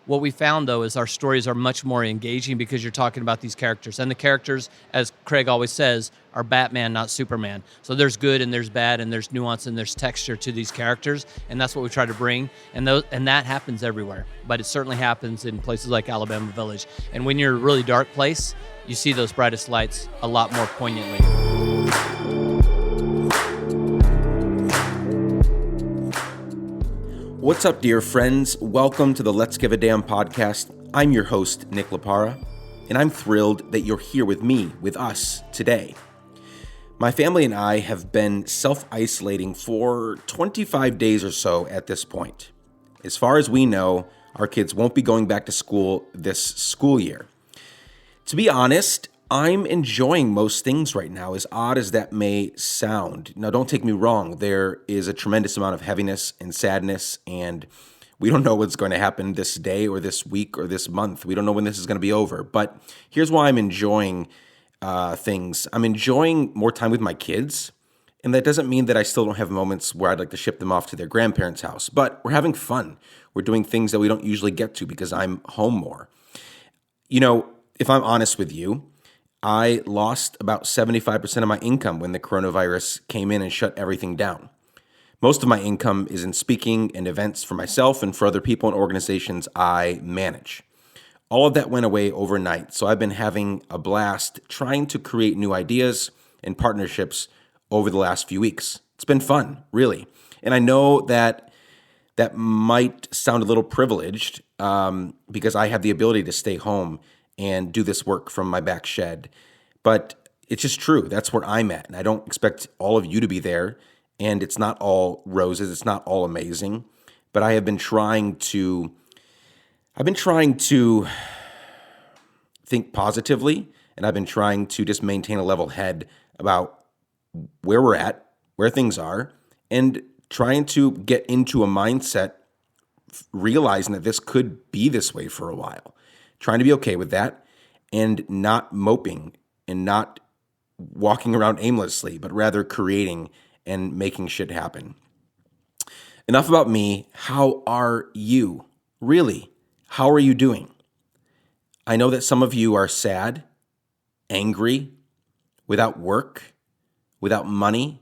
What we found, though, is our stories are much more engaging because you're talking about these characters. And the characters, as Craig always says, are Batman, not Superman. So there's good and there's bad and there's nuance and there's texture to these characters. And that's what we try to bring. And that happens everywhere. But it certainly happens in places like Alabama Village. And when you're in a really dark place, you see those brightest lights a lot more poignantly. What's up, dear friends? Welcome to the Let's Give a Damn podcast. I'm your host, Nick Lapara, and I'm thrilled that you're here with me, with us, today. My family and I have been self-isolating for 25 days or so at this point. As far as we know, our kids won't be going back to school this school year. To be honest, I'm enjoying most things right now, as odd as that may sound. Now, don't take me wrong. There is a tremendous amount of heaviness and sadness, and we don't know what's going to happen this day or this week or this month. We don't know when this is going to be over. But here's why I'm enjoying things. I'm enjoying more time with my kids, and that doesn't mean that I still don't have moments where I'd like to ship them off to their grandparents' house. But we're having fun. We're doing things that we don't usually get to because I'm home more. You know, if I'm honest with you, I lost about 75% of my income when the coronavirus came in and shut everything down. Most of my income is in speaking and events for myself and for other people and organizations I manage. All of that went away overnight, so I've been having a blast trying to create new ideas and partnerships over the last few weeks. It's been fun, really. And I know that might sound a little privileged because I have the ability to stay home and do this work from my back shed. But it's just true. That's where I'm at. And I don't expect all of you to be there. And it's not all roses. It's not all amazing. But I have been trying to think positively. And I've been trying to just maintain a level head about where we're at, where things are, and trying to get into a mindset realizing that this could be this way for a while. Trying to be okay with that and not moping and not walking around aimlessly, but rather creating and making shit happen. Enough about me. How are you? Really, how are you doing? I know that some of you are sad, angry, without work, without money,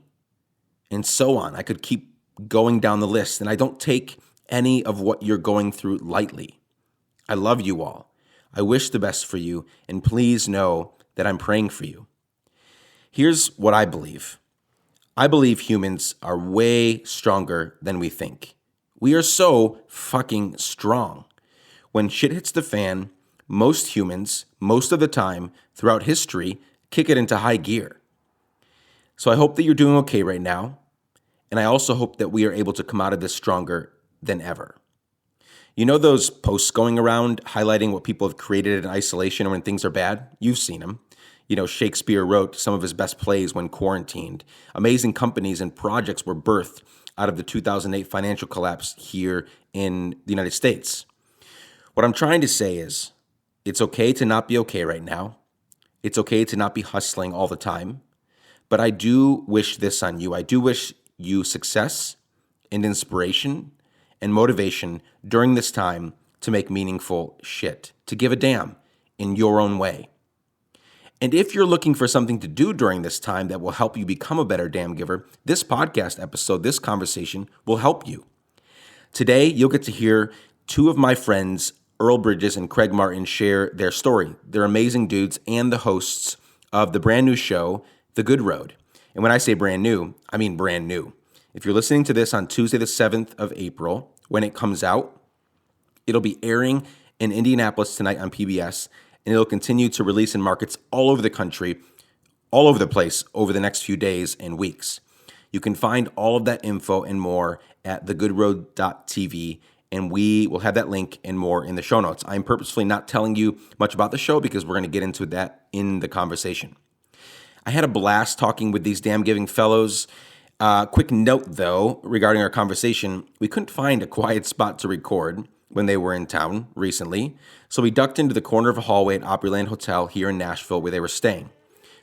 and so on. I could keep going down the list, and I don't take any of what you're going through lightly. I love you all. I wish the best for you, and please know that I'm praying for you. Here's what I believe. I believe humans are way stronger than we think. We are so fucking strong. When shit hits the fan, most humans, most of the time, throughout history, kick it into high gear. So I hope that you're doing okay right now, and I also hope that we are able to come out of this stronger than ever. You know those posts going around highlighting what people have created in isolation or when things are bad? You've seen them. You know, Shakespeare wrote some of his best plays when quarantined. Amazing companies and projects were birthed out of the 2008 financial collapse here in the United States. What I'm trying to say is, it's okay to not be okay right now. It's okay to not be hustling all the time. But I do wish this on you. I do wish you success and inspiration and motivation during this time to make meaningful shit, to give a damn in your own way. And if you're looking for something to do during this time that will help you become a better damn giver, this podcast episode, this conversation will help you. Today, you'll get to hear two of my friends, Earl Bridges and Craig Martin, share their story. They're amazing dudes and the hosts of the brand new show, The Good Road. And when I say brand new, I mean brand new. If you're listening to this on Tuesday, the 7th of April, when it comes out, it'll be airing in Indianapolis tonight on PBS, and it'll continue to release in markets all over the country, all over the place over the next few days and weeks. You can find all of that info and more at thegoodroad.tv, and we will have that link and more in the show notes. I'm purposefully not telling you much about the show because we're going to get into that in the conversation. I had a blast talking with these damn giving fellows. Quick note, though, regarding our conversation, we couldn't find a quiet spot to record when they were in town recently, so we ducked into the corner of a hallway at Opryland Hotel here in Nashville where they were staying.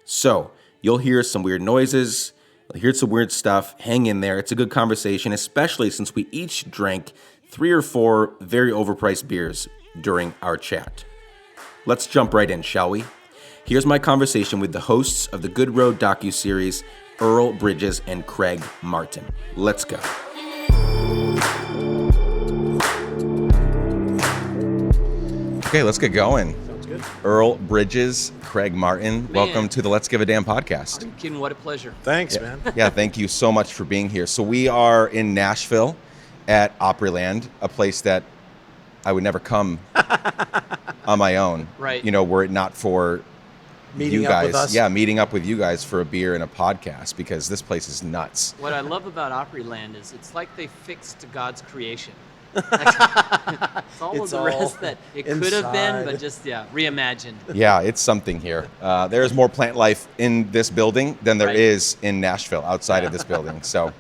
So, you'll hear some weird noises, you'll hear some weird stuff, hang in there. It's a good conversation, especially since we each drank 3 or 4 very overpriced beers during our chat. Let's jump right in, shall we? Here's my conversation with the hosts of the Good Road docuseries, Earl Bridges and Craig Martin. Let's go. Okay, let's get going. Sounds good. Earl Bridges, Craig Martin, Man. Welcome to the Let's Give a Damn podcast. Are you kidding? What a pleasure. Thanks, man. Yeah, thank you so much for being here. So we are in Nashville at Opryland, a place that I would never come on my own. Right. You know, were it not for Meeting you up guys. with us. Yeah, meeting up with you guys for a beer and a podcast, because this place is nuts. What I love about Opryland is it's like they fixed God's creation. It's all of It's the all rest that it could have been, inside. but just, reimagined. Yeah, it's something here. There's more plant life in this building than there Right. is in Nashville outside of this building. So No,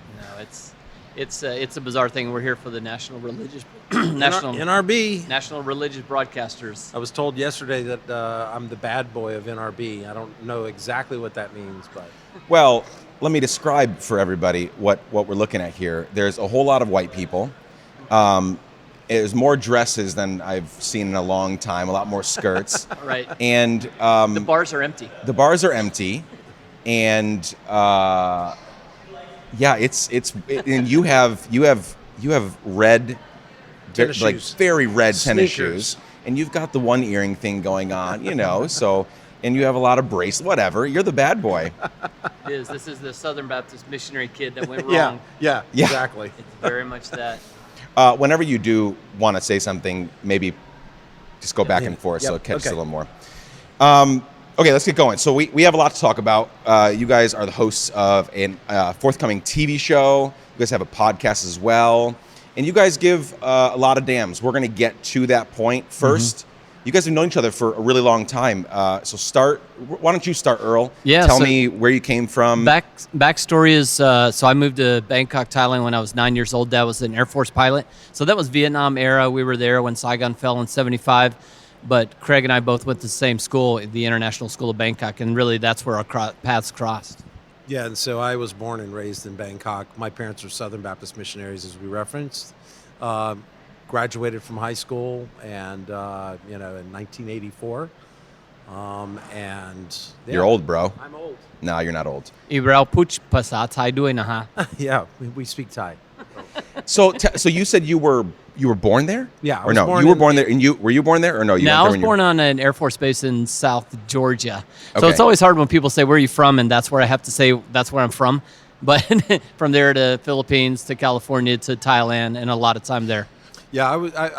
it's a bizarre thing. We're here for the National Religious NRB. National Religious Broadcasters. I was told yesterday that I'm the bad boy of NRB. I don't know exactly what that means, but well, let me describe for everybody what we're looking at here. There's a whole lot of white people. There's more dresses than I've seen in a long time, a lot more skirts. Right. And The bars are empty. the bars are empty. And and you have red, Tennis like shoes. very red tennis Sneakers. shoes. And you've got the one earring thing going on, so, and you have a lot of bracelets, whatever. You're the bad boy. This is the Southern Baptist missionary kid that went yeah, wrong. yeah, Yeah. exactly. It's very much that. Whenever you do want to say something, maybe just go back and forth so Yep, it catches okay. a little more. Okay, let's get going. So we have a lot to talk about. You guys are the hosts of a forthcoming TV show. You guys have a podcast as well. And you guys give a lot of damns. We're going to get to that point first. You guys have known each other for a really long time. Why don't you start, Earl? Yeah, Tell so- me where you came from. Backstory is, so I moved to Bangkok, Thailand when I was 9 years old. Dad was an Air Force pilot. So that was Vietnam era. We were there when Saigon fell in 75. But Craig and I both went to the same school, the International School of Bangkok. And really, that's where our paths crossed. Yeah, and so I was born and raised in Bangkok. My parents are Southern Baptist missionaries, as we referenced. Graduated from high school, and in 1984. And yeah, You're old, bro. I'm old. No, you're not old. เราพูดภาษาไทยด้วยนะฮะ Yeah, we speak Thai. So you said you were born there? Yeah, I Or was no? born You were in- born there, and were you born there or no? You No, went I there was when you were- born on an Air Force base in South Georgia. So Okay. it's always hard when people say, where are you from? And that's where I have to say, that's where I'm from. But from there to Philippines, to California, to Thailand, and a lot of time there. Yeah,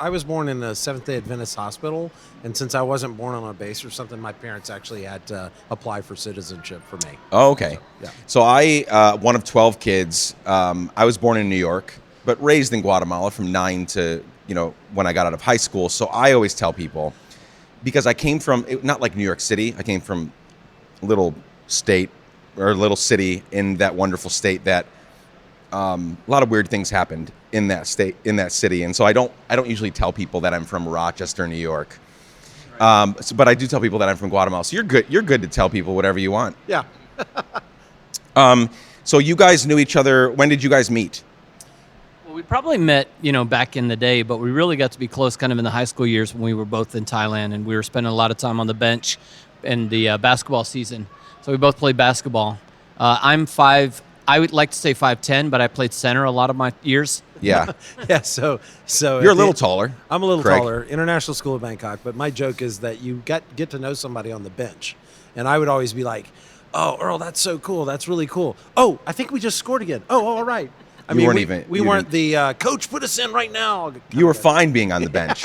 I was born in the Seventh-day Adventist hospital, and since I wasn't born on a base or something, my parents actually had to apply for citizenship for me. Oh, okay. Yeah. So I, one of 12 kids, I was born in New York, but raised in Guatemala from 9 to, when I got out of high school. So I always tell people, because I came from, not like New York City, I came from a little state or a little city in that wonderful state that a lot of weird things happened in that state, in that city. And so I don't usually tell people that I'm from Rochester, New York. But I do tell people that I'm from Guatemala. So you're good to tell people whatever you want. Yeah. So you guys knew each other. When did you guys meet? Well, we probably met, back in the day, but we really got to be close kind of in the high school years when we were both in Thailand, and we were spending a lot of time on the bench in the basketball season. So we both played basketball. I'm 5, I would like to say 5'10", but I played center a lot of my years. Yeah. Yeah, so You're a little taller. I'm a little Craig. taller. International School of Bangkok, but my joke is that you get to know somebody on the bench, and I would always be like, "Oh, Earl, that's so cool. That's really cool. Oh, I think we just scored again. Oh, all right." You weren't even- We you weren't the coach. Put us in right now. You were fine being on the bench.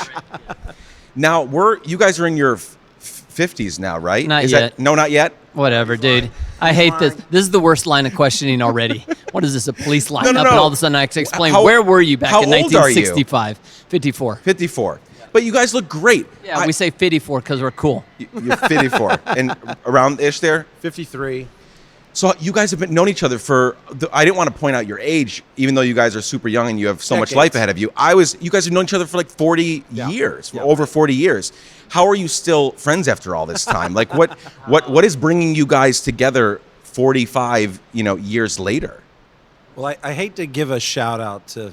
Now, you guys are in your 50s now, right? Not Is yet. No, not yet? Whatever, dude. I hate this. This is the worst line of questioning already. What is this, a police lineup? no. And all of a sudden I have to explain, How- where were you back how in old are you? 1965? 54. 54. But you guys look great. Yeah, we say 54 because we're cool. You're 54. And around-ish there? 53. So you guys have known each other I didn't want to point out your age, even though you guys are super young and you have so much Decades. life ahead of you. You guys have known each other for like 40 years, Yeah. over 40 years. How are you still friends after all this time? Like what is bringing you guys together 45, years later? Well, I hate to give a shout out to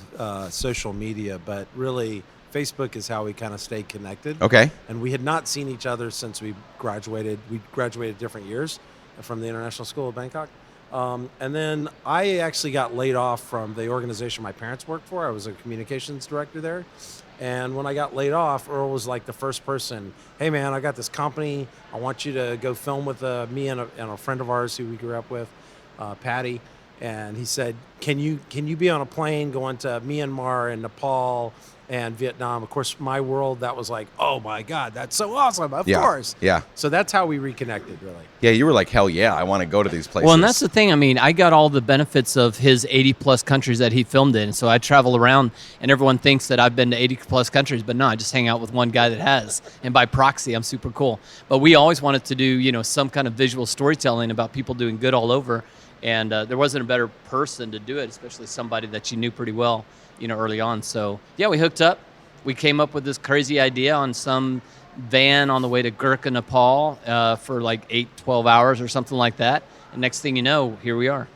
social media, but really Facebook is how we kind of stay connected. Okay. And we had not seen each other since we graduated. We graduated different years from the International School of Bangkok. And then I actually got laid off from the organization my parents worked for. I was a communications director there. And when I got laid off, Earl was like the first person. Hey, man, I got this company. I want you to go film with me and a friend of ours who we grew up with, Patty. And he said, can you be on a plane going to Myanmar and Nepal and Vietnam? Of course, my world, that was like, oh my God, that's so awesome. Of course. Yeah. So that's how we reconnected, really. Yeah, you were like, hell yeah, I want to go to these places. Well, and that's the thing. I mean, I got all the benefits of his 80 plus countries that he filmed in. So I travel around and everyone thinks that I've been to 80 plus countries, but no, I just hang out with one guy that has. And by proxy, I'm super cool. But we always wanted to do, some kind of visual storytelling about people doing good all over. And there wasn't a better person to do it, especially somebody that you knew pretty well, early on. So, yeah, we hooked up. We came up with this crazy idea on some van on the way to Gurkha, Nepal for like 12 hours or something like that. And next thing you know, here we are.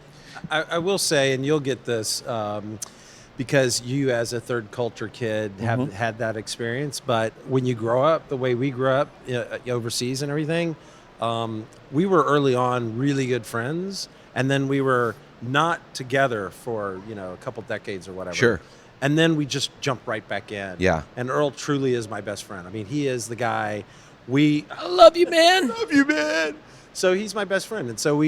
I will say, and you'll get this because you as a third culture kid have had that experience, but when you grow up the way we grew up overseas and everything, we were early on really good friends. And then we were not together for, a couple decades or whatever. Sure. And then we just jumped right back in. Yeah. And Earl truly is my best friend. I mean, he is the guy I love you, man. love you, man. So he's my best friend. And so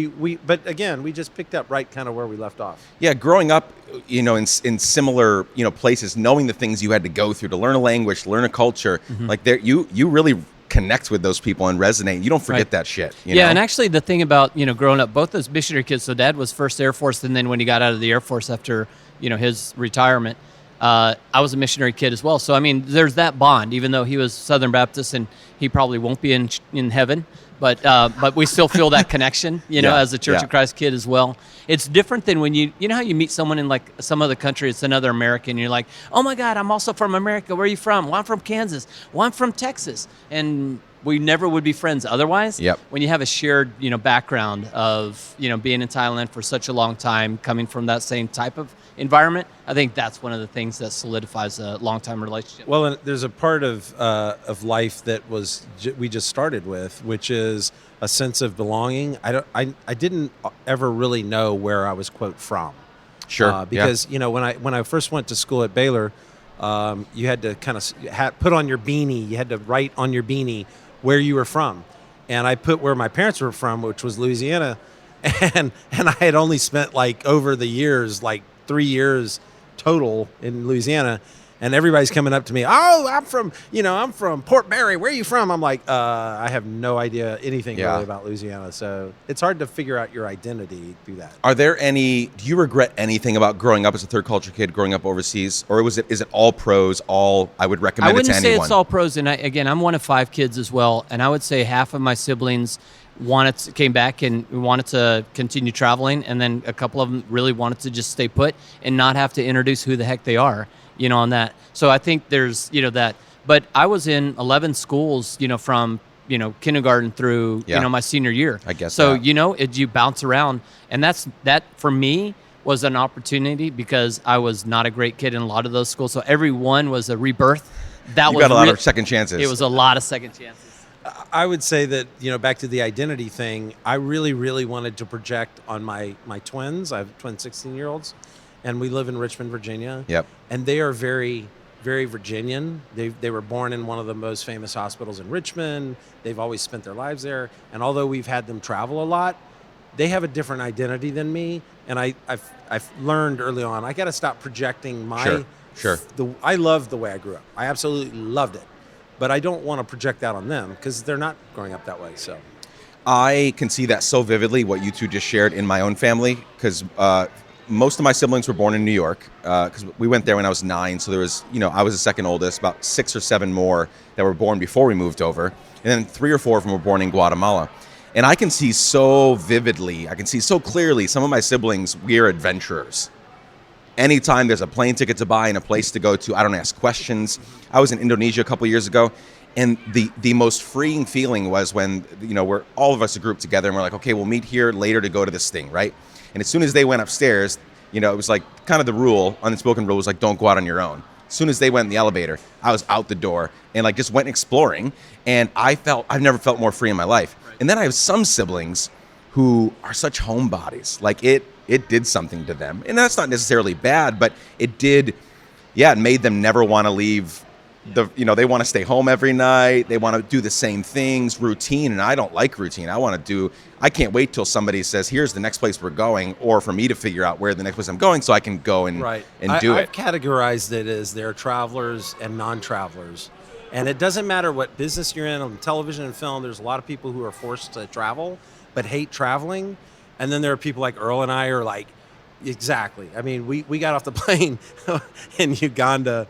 but again, we just picked up right kind of where we left off. Yeah, growing up, in similar, places, knowing the things you had to go through to learn a language, learn a culture, like you really connect with those people and resonate. You don't forget that shit. You know? And actually the thing about, growing up, both those missionary kids, so Dad was first Air Force, and then when he got out of the Air Force after, his retirement, I was a missionary kid as well. So, I mean, there's that bond, even though he was Southern Baptist and he probably won't be in heaven, but we still feel that connection, as a Church of Christ kid as well. It's different than when you know how you meet someone in like some other country, it's another American, and you're like, oh my God, I'm also from America. Where are you from? Well, I'm from Kansas. Well, I'm from Texas. And we never would be friends otherwise. Yep. When you have a shared, background of, being in Thailand for such a long time, coming from that same type of environment, I think that's one of the things that solidifies a long-time relationship. Well, and there's a part of life that we just started with, which is a sense of belonging. I didn't ever really know where I was, quote, from. Sure. Because when I first went to school at Baylor, you had to kind of put on your beanie. You had to write on your beanie where you were from, and I put where my parents were from, which was Louisiana, and I had only spent like over the years like 3 years total in Louisiana. And everybody's coming up to me. Oh, I'm from Port Barry. Where are you from? I'm like, I have no idea anything really about Louisiana. So it's hard to figure out your identity through that. Do you regret anything about growing up as a third culture kid, growing up overseas? Or is it all pros, all I would recommend it to anyone? I wouldn't say it's all pros. And I'm one of 5 kids as well. And I would say half of my siblings came back and wanted to continue traveling. And then a couple of them really wanted to just stay put and not have to introduce who the heck they are. On that. So I think there's, that. But I was in 11 schools, from, kindergarten through, my senior year. I guess so. That. You bounce around. And that for me was an opportunity because I was not a great kid in a lot of those schools. So every one was a rebirth. You got a lot of second chances. It was a lot of second chances. I would say that, back to the identity thing, I really, really wanted to project on my twins. I have twin 16-year-olds. And we live in Richmond, Virginia. Yep. And they are very, very Virginian. They were born in one of the most famous hospitals in Richmond. They've always spent their lives there. And although we've had them travel a lot, they have a different identity than me. And I've learned early on, I got to stop projecting my... Sure. I loved the way I grew up. I absolutely loved it. But I don't want to project that on them because they're not growing up that way. So I can see that so vividly, what you two just shared in my own family, because... most of my siblings were born in New York because we went there when I was 9. So there was, I was the second oldest, about 6 or 7 more that were born before we moved over. And then 3 or 4 of them were born in Guatemala. And I can see so vividly, I can see so clearly, some of my siblings, we're adventurers. Anytime there's a plane ticket to buy and a place to go to, I don't ask questions. I was in Indonesia a couple of years ago. And the most freeing feeling was when, we're all of us are grouped together and we're like, okay, we'll meet here later to go to this thing, right? And as soon as they went upstairs, it was like kind of the rule, unspoken rule was like, don't go out on your own. As soon as they went in the elevator, I was out the door and like just went exploring. And I've never felt more free in my life. And then I have some siblings who are such homebodies. Like it did something to them. And that's not necessarily bad, but it did, it made them never want to leave. They want to stay home every night. They want to do the same things, routine. And I don't like routine. I can't wait till somebody says, here's the next place we're going, or for me to figure out where the next place I'm going so I can go and do it. I've categorized it as there are travelers and non-travelers. And it doesn't matter what business you're in, on television and film, there's a lot of people who are forced to travel but hate traveling. And then there are people like Earl and I are like, exactly. I mean, we got off the plane in Uganda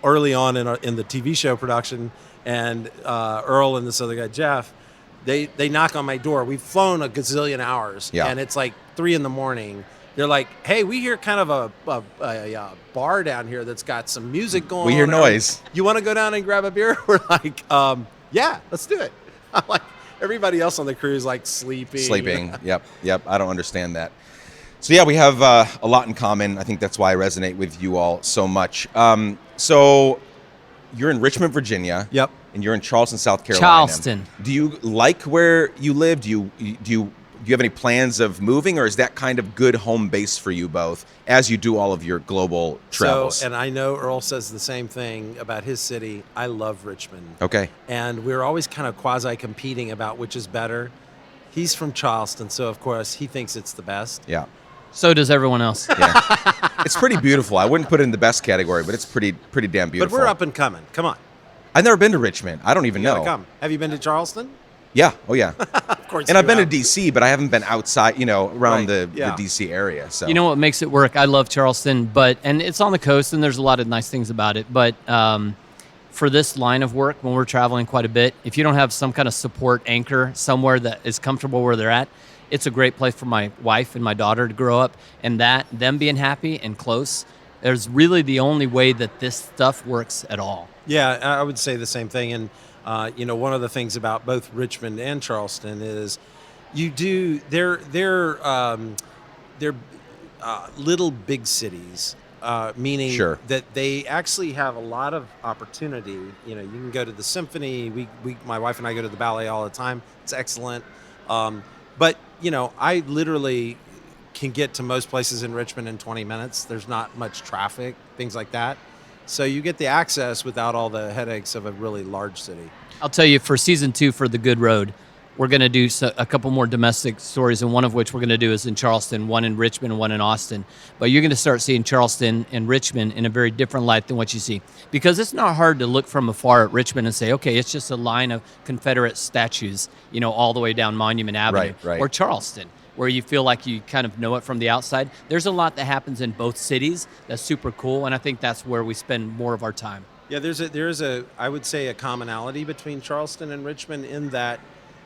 early on in the TV show production, and Earl and this other guy, Jeff, they knock on my door. We've flown a gazillion hours, and it's like 3 a.m. They're like, hey, we hear kind of a bar down here that's got some music going on. We hear noise. You want to go down and grab a beer? We're like, yeah, let's do it. I'm like, everybody else on the crew is like sleeping. Yep. I don't understand that. So yeah, we have a lot in common. I think that's why I resonate with you all so much. So you're in Richmond, Virginia. Yep. And you're in Charleston, South Carolina. Charleston. Do you like where you live? Do you have any plans of moving, or is that kind of good home base for you both as you do all of your global travels? So, and I know Earl says the same thing about his city. I love Richmond. Okay. And we're always kind of quasi-competing about which is better. He's from Charleston, so of course he thinks it's the best. Yeah. So does everyone else. Yeah. It's pretty beautiful. I wouldn't put it in the best category, but it's pretty damn beautiful. But we're up and coming. Come on. I've never been to Richmond. I don't even You gotta know. come. Have you been to Charleston? Yeah. Oh, yeah. Of course. And I've been to have. D.C., but I haven't been outside, around the Yeah. D.C. area. So You know what makes it work? I love Charleston, and it's on the coast, and there's a lot of nice things about it. But for this line of work, when we're traveling quite a bit, if you don't have some kind of support anchor somewhere that is comfortable where they're at, it's a great place for my wife and my daughter to grow up, and them being happy and close is really the only way that this stuff works at all. Yeah, I would say the same thing. And, one of the things about both Richmond and Charleston is they're little big cities, meaning Sure. that they actually have a lot of opportunity. You can go to the symphony. My wife and I go to the ballet all the time. It's excellent. But, I literally can get to most places in Richmond in 20 minutes. There's not much traffic, things like that. So you get the access without all the headaches of a really large city. I'll tell you, for season 2 for The Good Road, we're going to do a couple more domestic stories, and one of which we're going to do is in Charleston, one in Richmond, and one in Austin. But you're going to start seeing Charleston and Richmond in a very different light than what you see. Because it's not hard to look from afar at Richmond and say, okay, it's just a line of Confederate statues, all the way down Monument Avenue. Right. Or Charleston, where you feel like you kind of know it from the outside. There's a lot that happens in both cities that's super cool, and I think that's where we spend more of our time. Yeah, there's I would say a commonality between Charleston and Richmond in that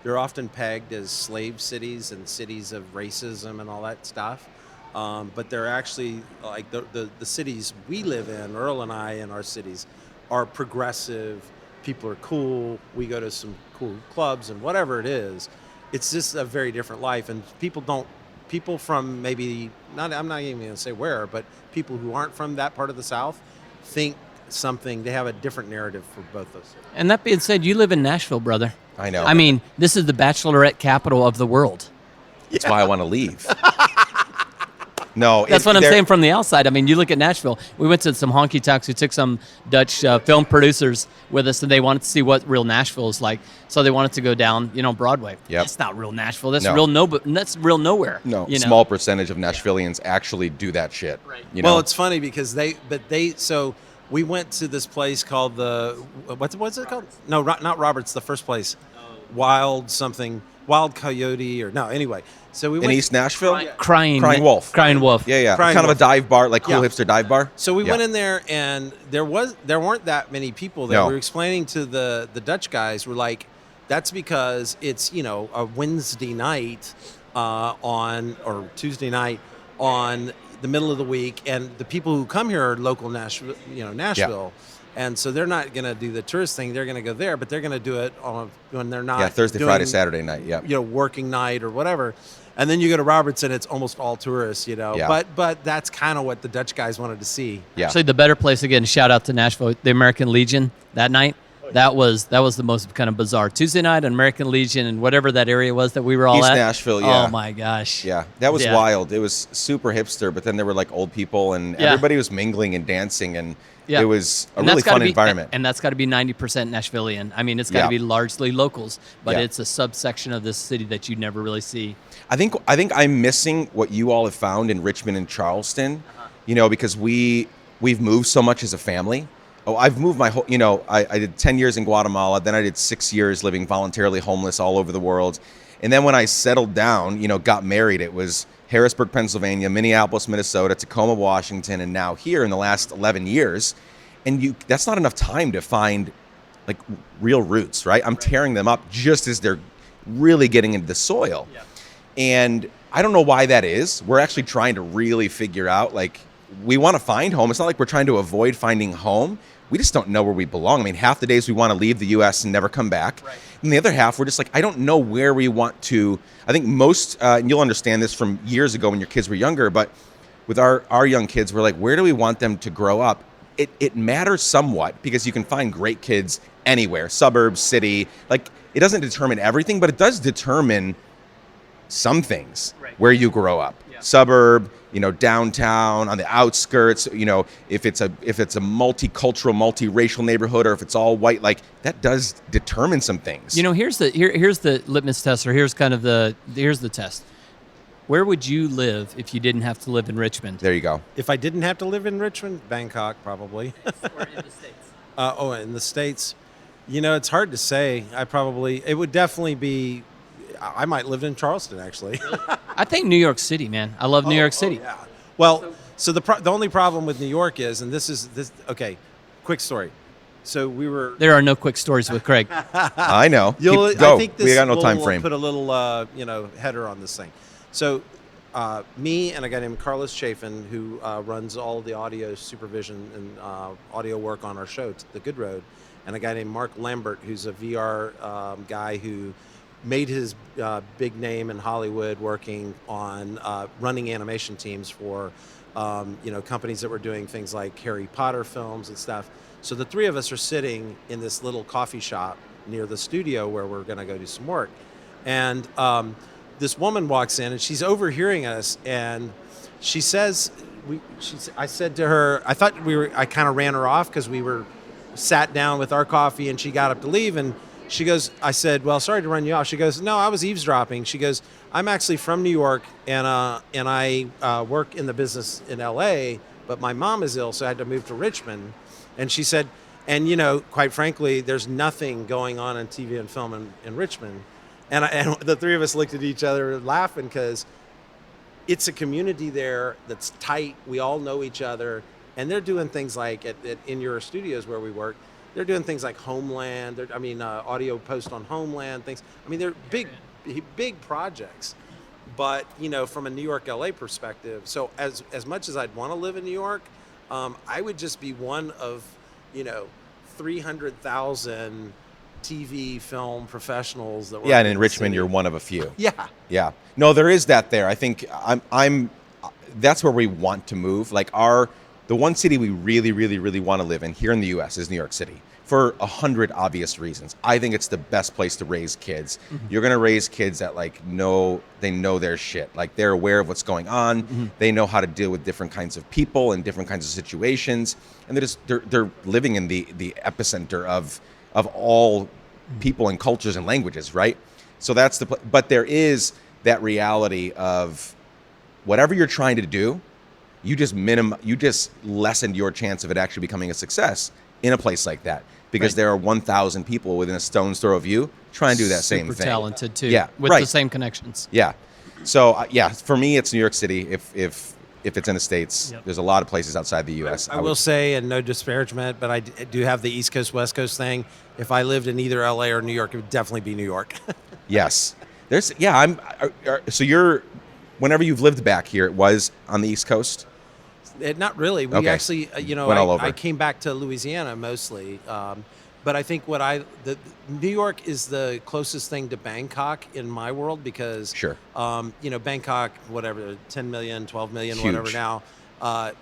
they're often pegged as slave cities and cities of racism and all that stuff. But they're actually like the cities we live in, Earl and I in our cities, are progressive. People are cool. We go to some cool clubs and whatever it is. It's just a very different life. And people from maybe, I'm not even going to say where, but people who aren't from that part of the South think they have a different narrative for both those cities. And that being said, you live in Nashville, brother. I know. I mean, this is the bachelorette capital of the world. That's why I want to leave. No, That's what I'm saying from the outside. I mean, you look at Nashville. We went to some honky tonks. We took some Dutch film producers with us, and they wanted to see what real Nashville is like. So they wanted to go down, Broadway. Yep. That's not real Nashville. That's No. That's real nowhere. No, small percentage of Nashvillians actually do that shit. Right. Well, it's funny because so we went to this place called what's it called? No, not Roberts. The first place, Wild Coyote anyway. So we in went East Nashville. Crying Wolf. Crying Wolf. Yeah. Crying Kind of Wolf. a dive bar, like cool Yeah. hipster dive bar. So we Yeah. went in there, and there weren't that many people there. No. We were explaining to the Dutch guys. We're like, that's because it's a Wednesday night or Tuesday night on the middle of the week, and the people who come here are local Nashville. And so they're not going to do the tourist thing. They're going to go there, but they're going to do it when they're not. Yeah, Thursday, doing, Friday, Saturday night. Yeah. Working night or whatever. And then you go to Robertson, it's almost all tourists, Yeah. But that's kind of what the Dutch guys wanted to see. Yeah. Actually, the better place, again, shout out to Nashville, the American Legion that night. That was the most kind of bizarre Tuesday night, American Legion, and whatever that area was that we were all East at. Nashville, yeah. Oh my gosh. Yeah, that was Yeah. wild. It was super hipster, but then there were like old people, and Yeah. everybody was mingling and dancing, and Yeah. it was a And really that's gotta fun be- environment. And that's got to be 90% Nashvilleian. I mean, it's got to Yeah. be largely locals, but Yeah. it's a subsection of this city that you never really see. I think I'm missing what you all have found in Richmond and Charleston, because we've moved so much as a family. Oh, I've moved my whole, I did 10 years in Guatemala, then I did 6 years living voluntarily homeless all over the world. And then when I settled down, got married, it was Harrisburg, Pennsylvania, Minneapolis, Minnesota, Tacoma, Washington, and now here in the last 11 years. And that's not enough time to find like real roots, right? I'm tearing them up just as they're really getting into the soil. Yeah. And I don't know why that is. We're actually trying to really figure out, like, we want to find home. It's not like we're trying to avoid finding home. We just don't know where we belong. I mean, half the days we want to leave the U.S. and never come back. Right. And the other half, we're just like, I don't know where we want to. I think most, and you'll understand this from years ago when your kids were younger, but with our young kids, we're like, where do we want them to grow up? It matters somewhat because you can find great kids anywhere, suburbs, city. Like, it doesn't determine everything, but it does determine some things, Right. where you grow up. Yeah. Suburb, downtown, on the outskirts, if it's a multicultural, multiracial neighborhood, or if it's all white, like, that does determine some things. Here's the litmus test, or here's the test. Where would you live if you didn't have to live in Richmond? There you go. If I didn't have to live in Richmond, Bangkok, probably. Or in the States? In the States, it's hard to say. It would definitely be, I might live in Charleston, actually. I think New York City, man. I love New York City. Yeah. Well, so the only problem with New York is, and okay, quick story. So we were. There are no quick stories with Craig. I know. I Go. think We got no time we'll frame. put a little, header on this thing. So, me and a guy named Carlos Chafin, who runs all the audio supervision and audio work on our show, The Good Road, and a guy named Mark Lambert, who's a VR guy who made his big name in Hollywood working on running animation teams for companies that were doing things like Harry Potter films and stuff. So the three of us are sitting in this little coffee shop near the studio where we're going to go do some work. And this woman walks in and she's overhearing us, and she says, I said to her, I kind of ran her off because we were sat down with our coffee and she got up to leave, and she goes, I said, well, sorry to run you off. She goes, no, I was eavesdropping. She goes, I'm actually from New York, and I work in the business in LA, but my mom is ill, so I had to move to Richmond. And she said, and quite frankly, there's nothing going on in TV and film in Richmond. And the three of us looked at each other laughing because it's a community there that's tight. We all know each other, and they're doing things like in your studios where we work. They're doing things like Homeland. Audio post on Homeland things. I mean, they're big projects. But from a New York, LA perspective, so as much as I'd want to live in New York, I would just be one of 300,000 TV film professionals that work. Yeah, and in the Richmond, city. you're one of a few. Yeah. Yeah. No, there is that there. I think that's where we want to move. Like the one city we really, really, really want to live in here in the U.S. is New York City for 100 obvious reasons. I think it's the best place to raise kids. Mm-hmm. You're going to raise kids that they know their shit. Like, they're aware of what's going on. Mm-hmm. They know how to deal with different kinds of people and different kinds of situations. And they're living in the epicenter of all people and cultures and languages, right? So that's but there is that reality of whatever you're trying to do, you just lessened your chance of it actually becoming a success in a place like that, because there are 1,000 people within a stone's throw of you trying to do that same thing. Super talented too. Yeah, with the same connections. Yeah. So for me, it's New York City. If it's in the States, Yep. There's a lot of places outside the U.S. I will say, and no disparagement, but I do have the East Coast, West Coast thing. If I lived in either LA or New York, it would definitely be New York. Yes. So whenever you've lived back here, it was on the East Coast? Not really. We Okay. actually, Went all over. I came back to Louisiana mostly. But I think New York is the closest thing to Bangkok in my world because, Sure. Bangkok, whatever, 10 million, 12 million, Huge. whatever now,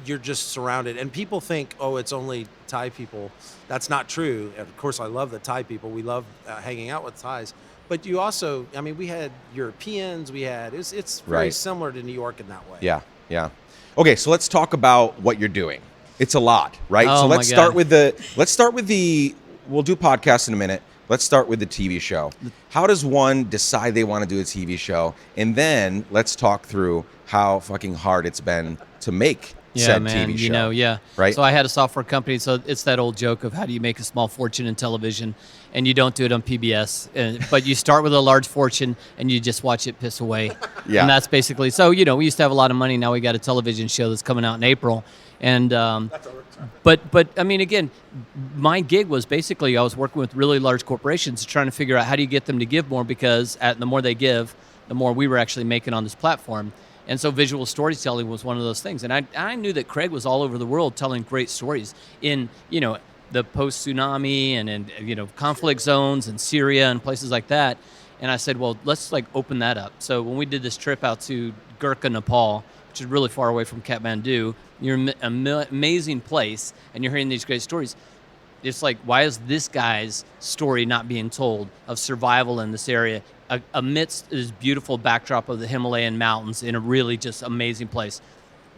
you're just surrounded. And people think, oh, it's only Thai people. That's not true. Of course, I love the Thai people. We love hanging out with Thais. But you also, we had Europeans. It's very Right. similar to New York in that way. Yeah, yeah. Okay, so let's talk about what you're doing. It's a lot, right? Oh So my let's start God. with the we'll do podcasts in a minute. Let's start with the TV show. How does one decide they want to do a TV show? And then let's talk through how fucking hard it's been to make said man, TV show. yeah. Right? So I had a software company, so it's that old joke of how do you make a small fortune in television, and you don't do it on PBS, but you start with a large fortune and you just watch it piss away. Yeah. And that's basically, so, we used to have a lot of money. Now we got a television show that's coming out in April. And, but again, my gig was basically I was working with really large corporations trying to figure out how do you get them to give more, because the more they give, the more we were actually making on this platform. And so visual storytelling was one of those things. And I knew that Craig was all over the world telling great stories in, the post-tsunami and in, conflict zones in Syria and places like that. And I said, well, let's open that up. So when we did this trip out to Gurkha, Nepal, which is really far away from Kathmandu, you're in an amazing place and you're hearing these great stories. It's like, why is this guy's story not being told of survival in this area amidst this beautiful backdrop of the Himalayan mountains in a really just amazing place?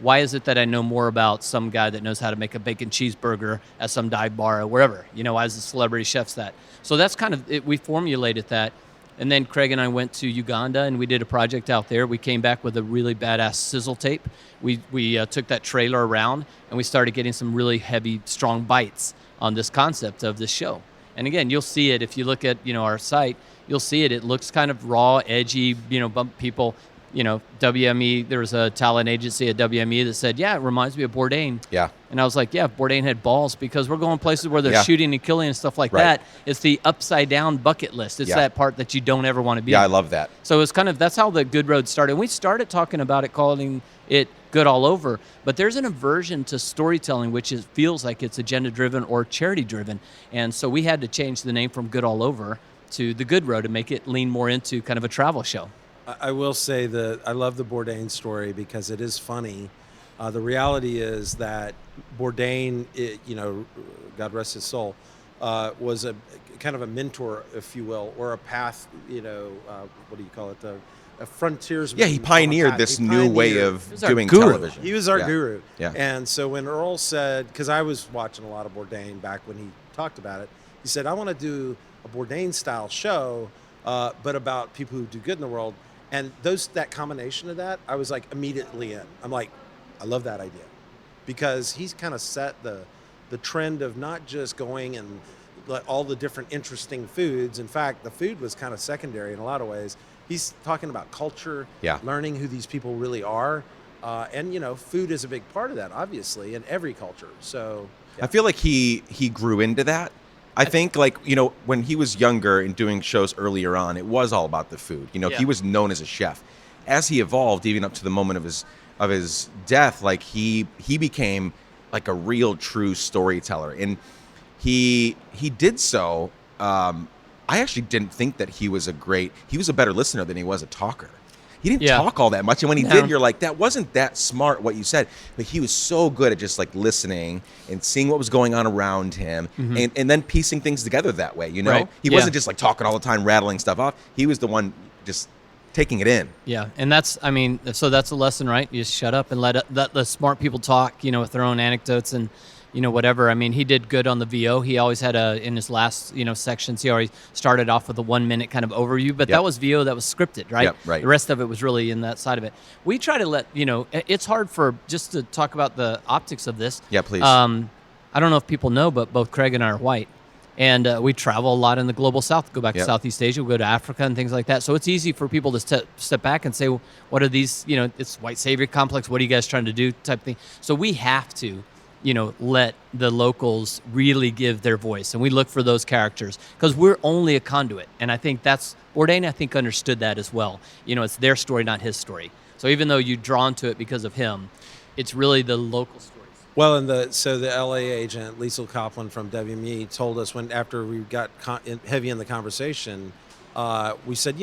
Why is it that I know more about some guy that knows how to make a bacon cheeseburger at some dive bar or wherever? Why is the celebrity chefs that? So that's kind of it. We formulated that. And then Craig and I went to Uganda and we did a project out there. We came back with a really badass sizzle tape. We took that trailer around and we started getting some really heavy, strong bites on this concept of this show. And again, you'll see it if you look at our site. You'll see it. It looks kind of raw, edgy. Bump people. WME. There was a talent agency at WME that said, "Yeah, it reminds me of Bourdain." Yeah. And I was like, "Yeah, if Bourdain had balls, because we're going places where they're Yeah. shooting and killing and stuff like Right. that. It's the upside down bucket list. It's Yeah. that part that you don't ever want to be." Yeah, I in. love that. So it's that's how the Good Road started. And we started talking about it, calling it Good All Over. But there's an aversion to storytelling, which feels like it's agenda-driven or charity-driven. And so we had to change the name from Good All Over to The Good Road to make it lean more into kind of a travel show. I will say that I love the Bourdain story because it is funny. The reality is that Bourdain, God rest his soul, was a kind of a mentor, if you will, or a path, what do you call it? A frontiersman. Yeah, he pioneered this new way of He was our doing guru. television. He was our Yeah. guru. Yeah. And so when Earl said, because I was watching a lot of Bourdain back when he talked about it, he said, I want to do a Bourdain style show, but about people who do good in the world. And that combination of that, I was like immediately in. I'm like, I love that idea, because he's kind of set the trend of not just going and all the different interesting foods. In fact, the food was kind of secondary in a lot of ways. He's talking about culture, Yeah. learning who these people really are, and food is a big part of that, obviously, in every culture. So yeah. I feel like he grew into that. I think when he was younger and doing shows earlier on, it was all about the food. Yeah. He was known as a chef. As he evolved, even up to the moment of his death, he became like a real true storyteller, and he did so. I actually didn't think that he was a better listener than he was a talker. He didn't Yeah. talk all that much, and when he No. did, you're like, that wasn't that smart what you said. But he was so good at just listening and seeing what was going on around him, and then piecing things together that way. Right. He Yeah. wasn't just talking all the time, rattling stuff off. He was the one just taking it in. Yeah, and so that's a lesson, right? You just shut up and let the smart people talk, with their own anecdotes and, whatever. He did good on the VO. He always had in his last, sections, he already started off with a 1 minute kind of overview, but Yep. that was VO, that was scripted, right? Yep, right. The rest of it was really in that side of it. We try to let, it's hard just to talk about the optics of this. Yeah, please. I don't know if people know, but both Craig and I are white. And we travel a lot in the global south, go back to Yep. Southeast Asia, we go to Africa and things like that. So it's easy for people to step back and say, well, what are these, it's white savior complex. What are you guys trying to do type thing? So we have to, let the locals really give their voice. And we look for those characters because we're only a conduit. And I think Bourdain, understood that as well. It's their story, not his story. So even though you're drawn to it because of him, It's really the local stories. Well, and the LA agent Liesl Copland from WME told us after we got heavy in the conversation, we said,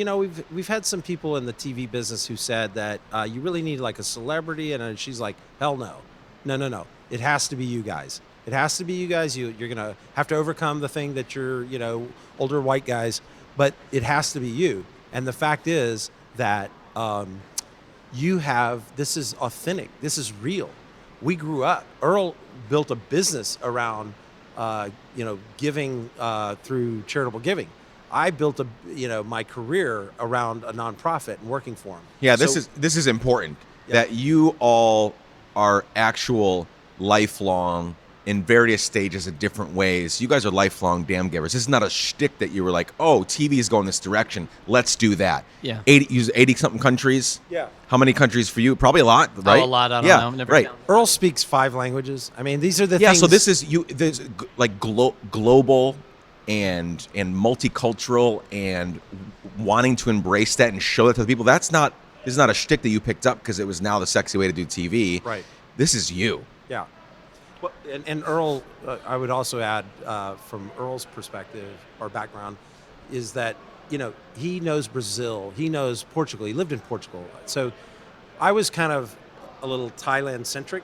we've had some people in the TV business who said that you really need like a celebrity, and she's like, hell no, no, it has to be you guys. It has to be you guys. You're gonna have to overcome the thing that you're older white guys, but it has to be you. And the fact is that this is authentic. This is real. We grew up. Earl built a business around, giving through charitable giving. I built my career around a nonprofit and working for him. Yeah, this is important that you all are actual lifelong in various stages in different ways. You guys are lifelong damn givers. This is not a shtick that you were like, oh, TV is going this direction. Let's do that. Yeah. 80-something countries. Yeah. How many countries for you? Probably a lot, right? Oh, a lot. I don't know. Never right. counted. Earl speaks 5 languages. I mean, these are the Yeah, things. so this is there's like global and multicultural and wanting to embrace that and show that to the people. This is not a shtick that you picked up because it was now the sexy way to do TV. Right. This is you. Yeah. Well, and Earl, I would also add, from Earl's perspective or background, is that, he knows Brazil, he knows Portugal, he lived in Portugal. So I was kind of a little Thailand-centric,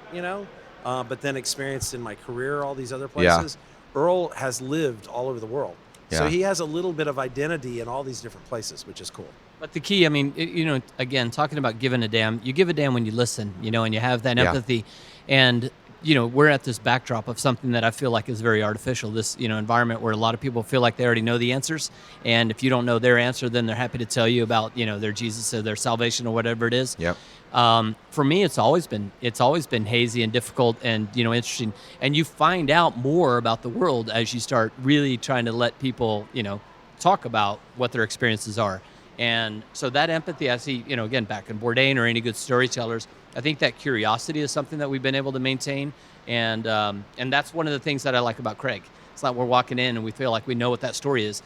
but then experienced in my career all these other places. Yeah. Earl has lived all over the world. Yeah. So he has a little bit of identity in all these different places, which is cool. But the key, I mean, again, talking about giving a damn, you give a damn when you listen, and you have that empathy. And, we're at this backdrop of something that I feel like is very artificial, this, environment where a lot of people feel like they already know the answers. And if you don't know their answer, then they're happy to tell you about, their Jesus or their salvation or whatever it is. Yep. For me, it's always been hazy and difficult and, interesting. And you find out more about the world as you start really trying to let people, talk about what their experiences are. And so that empathy, I see, again, back in Bourdain or any good storytellers, I think that curiosity is something that we've been able to maintain. And that's one of the things that I like about Craig. It's like we're walking in and we feel like we know what that story is.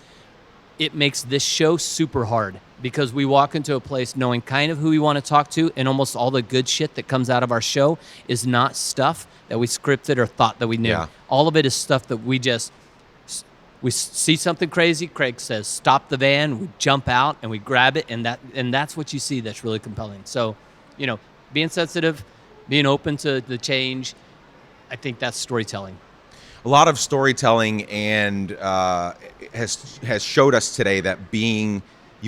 It makes this show super hard because we walk into a place knowing kind of who we want to talk to, and almost all the good shit that comes out of our show is not stuff that we scripted or thought that we knew. Yeah. All of it is stuff that we see something crazy, Craig says, stop the van, we jump out and we grab it, and that's what you see that's really compelling. So, being sensitive, being open to the change, I think that's storytelling. A lot of storytelling and has showed us today that you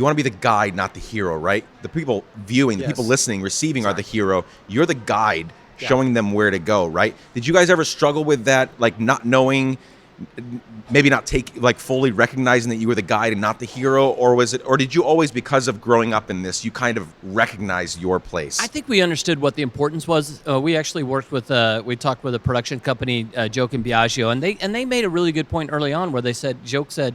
want to be the guide, not the hero, right? The people viewing, the people listening, receiving are the hero. You're the guide, showing them where to go, right? Did you guys ever struggle with that, like not knowing, maybe not fully recognizing that you were the guide and not the hero, or did you always, because of growing up in this, you kind of recognize your place? I think we understood what the importance was. We actually worked with, we talked with a production company, Joke and Biagio, and they made a really good point early on where they said, Joke said,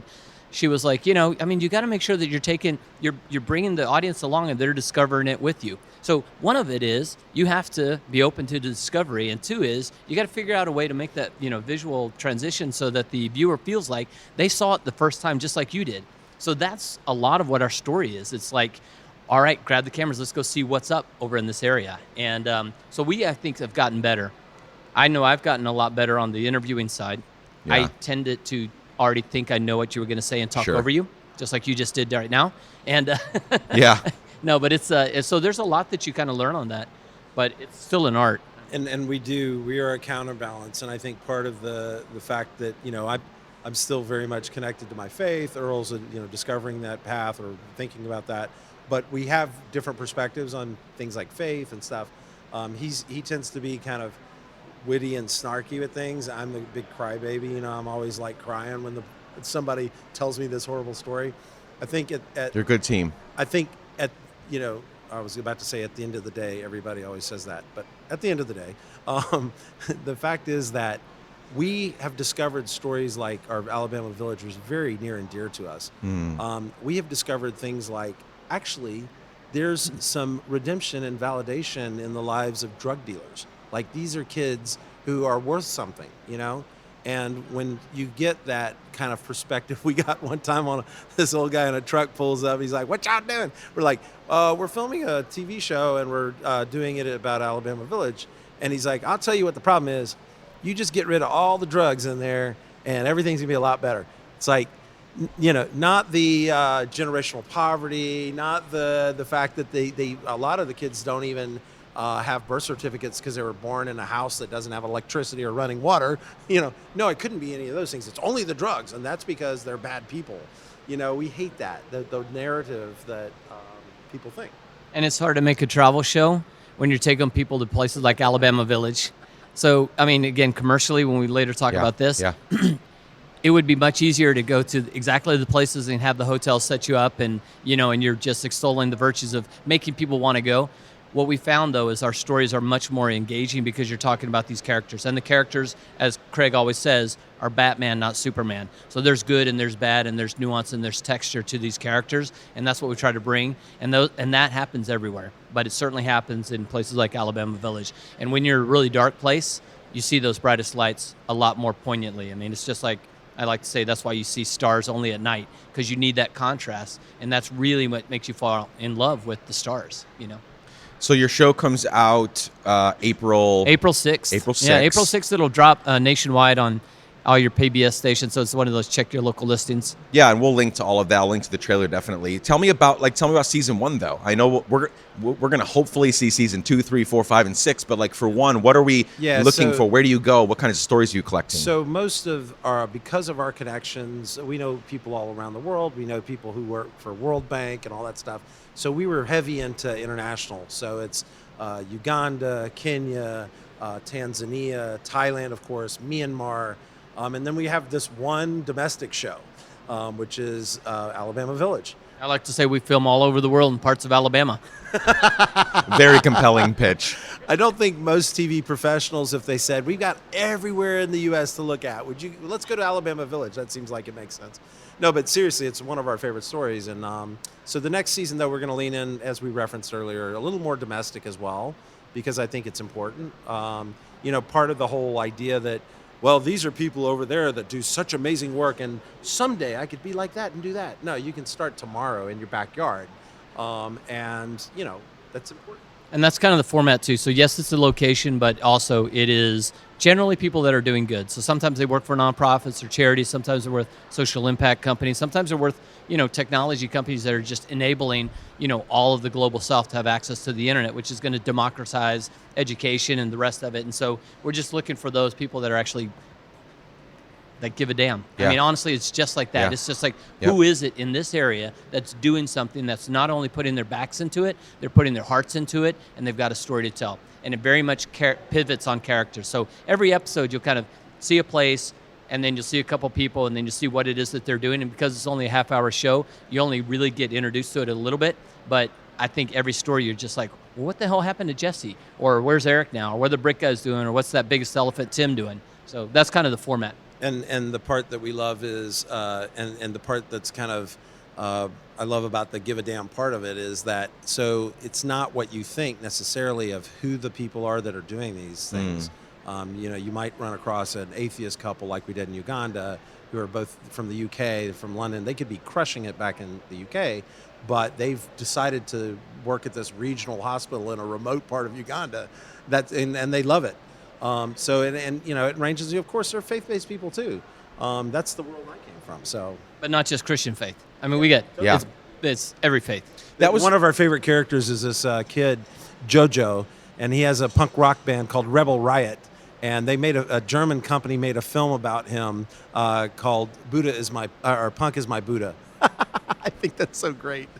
she was like, you got to make sure that you're bringing the audience along and they're discovering it with you. So one of it is you have to be open to the discovery, and 2 is you got to figure out a way to make that visual transition so that the viewer feels like they saw it the first time just like you did. So that's a lot of what our story is. It's like, all right, grab the cameras, let's go see what's up over in this area. And so we, I think, have gotten better. I know I've gotten a lot better on the interviewing side. Yeah. I tended to already think I know what you were going to say and talk over you, just like you just did right now. And yeah. No, but it's so there's a lot that you kind of learn on that, but it's still an art. And we are a counterbalance, and I think part of the fact that I'm still very much connected to my faith. Earl's discovering that path or thinking about that, but we have different perspectives on things like faith and stuff. He tends to be kind of witty and snarky with things. I'm the big crybaby. I'm always like crying when somebody tells me this horrible story. I think they're a good team. I think I was about to say at the end of the day, everybody always says that, but at the end of the day, the fact is that we have discovered stories like our Alabama Village was very near and dear to us. We have discovered things like, actually, there's some redemption and validation in the lives of drug dealers. Like, these are kids who are worth something, And when you get that kind of perspective, we got one time this old guy in a truck pulls up. He's like, "What y'all doing?" We're like, "We're filming a TV show and we're doing it about Alabama Village." And he's like, I'll tell you what the problem is. You just get rid of all the drugs in there and everything's gonna be a lot better. It's like, not the generational poverty, not the fact that a lot of the kids don't even have birth certificates because they were born in a house that doesn't have electricity or running water. No, it couldn't be any of those things. It's only the drugs, and that's because they're bad people. We hate that, the narrative that people think. And it's hard to make a travel show when you're taking people to places like Alabama Village. So, I mean, again, commercially, when we later talk about this, it would be much easier to go to exactly the places and have the hotel set you up and you're just extolling the virtues of making people want to go. What we found, though, is our stories are much more engaging because you're talking about these characters. And the characters, as Craig always says, are Batman, not Superman. So there's good and there's bad and there's nuance and there's texture to these characters. And that's what we try to bring. And that happens everywhere. But it certainly happens in places like Alabama Village. And when you're in a really dark place, you see those brightest lights a lot more poignantly. I mean, it's just like, I like to say that's why you see stars only at night, because you need that contrast. And that's really what makes you fall in love with the stars, So your show comes out April 6th. April 6th. Yeah, April 6th it'll drop nationwide on all your PBS stations. So it's one of those check your local listings. Yeah, and we'll link to all of that. I'll link to the trailer definitely. Tell me about season 1 though. I know we're gonna hopefully see season 2, 3, 4, 5, and 6. But for 1, what are we looking for? Where do you go? What kind of stories are you collecting? So most of because of our connections, we know people all around the world. We know people who work for World Bank and all that stuff. So we were heavy into international. So it's Uganda, Kenya, Tanzania, Thailand, of course, Myanmar. And then we have this one domestic show, which is Alabama Village. I like to say we film all over the world in parts of Alabama. Very compelling pitch. I don't think most TV professionals, if they said, we've got everywhere in the U.S. to look at, let's go to Alabama Village. That seems like it makes sense. No, but seriously, it's one of our favorite stories. And so the next season, though, we're going to lean in, as we referenced earlier, a little more domestic as well, because I think it's important. Part of the whole idea that, well, these are people over there that do such amazing work, and someday I could be like that and do that. No, you can start tomorrow in your backyard. That's important. And that's kind of the format, too. So, yes, it's a location, but also it is generally people that are doing good. So sometimes they work for nonprofits or charities. Sometimes they're with social impact companies. Sometimes they're with, technology companies that are just enabling, all of the global south to have access to the internet, which is going to democratize education and the rest of it. And so we're just looking for those people that are actually that give a damn. Yeah. I mean, honestly, it's just like that. Yeah. It's just like, who is it in this area that's doing something that's not only putting their backs into it, they're putting their hearts into it, and they've got a story to tell. And it very much pivots on characters. So every episode, you'll kind of see a place, and then you'll see a couple people, and then you'll see what it is that they're doing. And because it's only a half-hour show, you only really get introduced to it a little bit. But I think every story, you're just like, well, what the hell happened to Jesse? Or where's Eric now? Or what are the brick guys doing? Or what's that biggest elephant Tim doing? So that's kind of the format. And the part that we love is, and the part that's kind of, I love about the give a damn part of it is that, so it's not what you think necessarily of who the people are that are doing these things. You might run across an atheist couple like we did in Uganda, who are both from the UK, from London. They could be crushing it back in the UK, but they've decided to work at this regional hospital in a remote part of Uganda, and they love it. It ranges. Of course, there are faith-based people too. That's the world I came from. So, but not just Christian faith. I mean, we get it's every faith. That was one of our favorite characters. Is this kid Jojo, and he has a punk rock band called Rebel Riot. And they made a German company made a film about him called Punk is my Buddha. I think that's so great.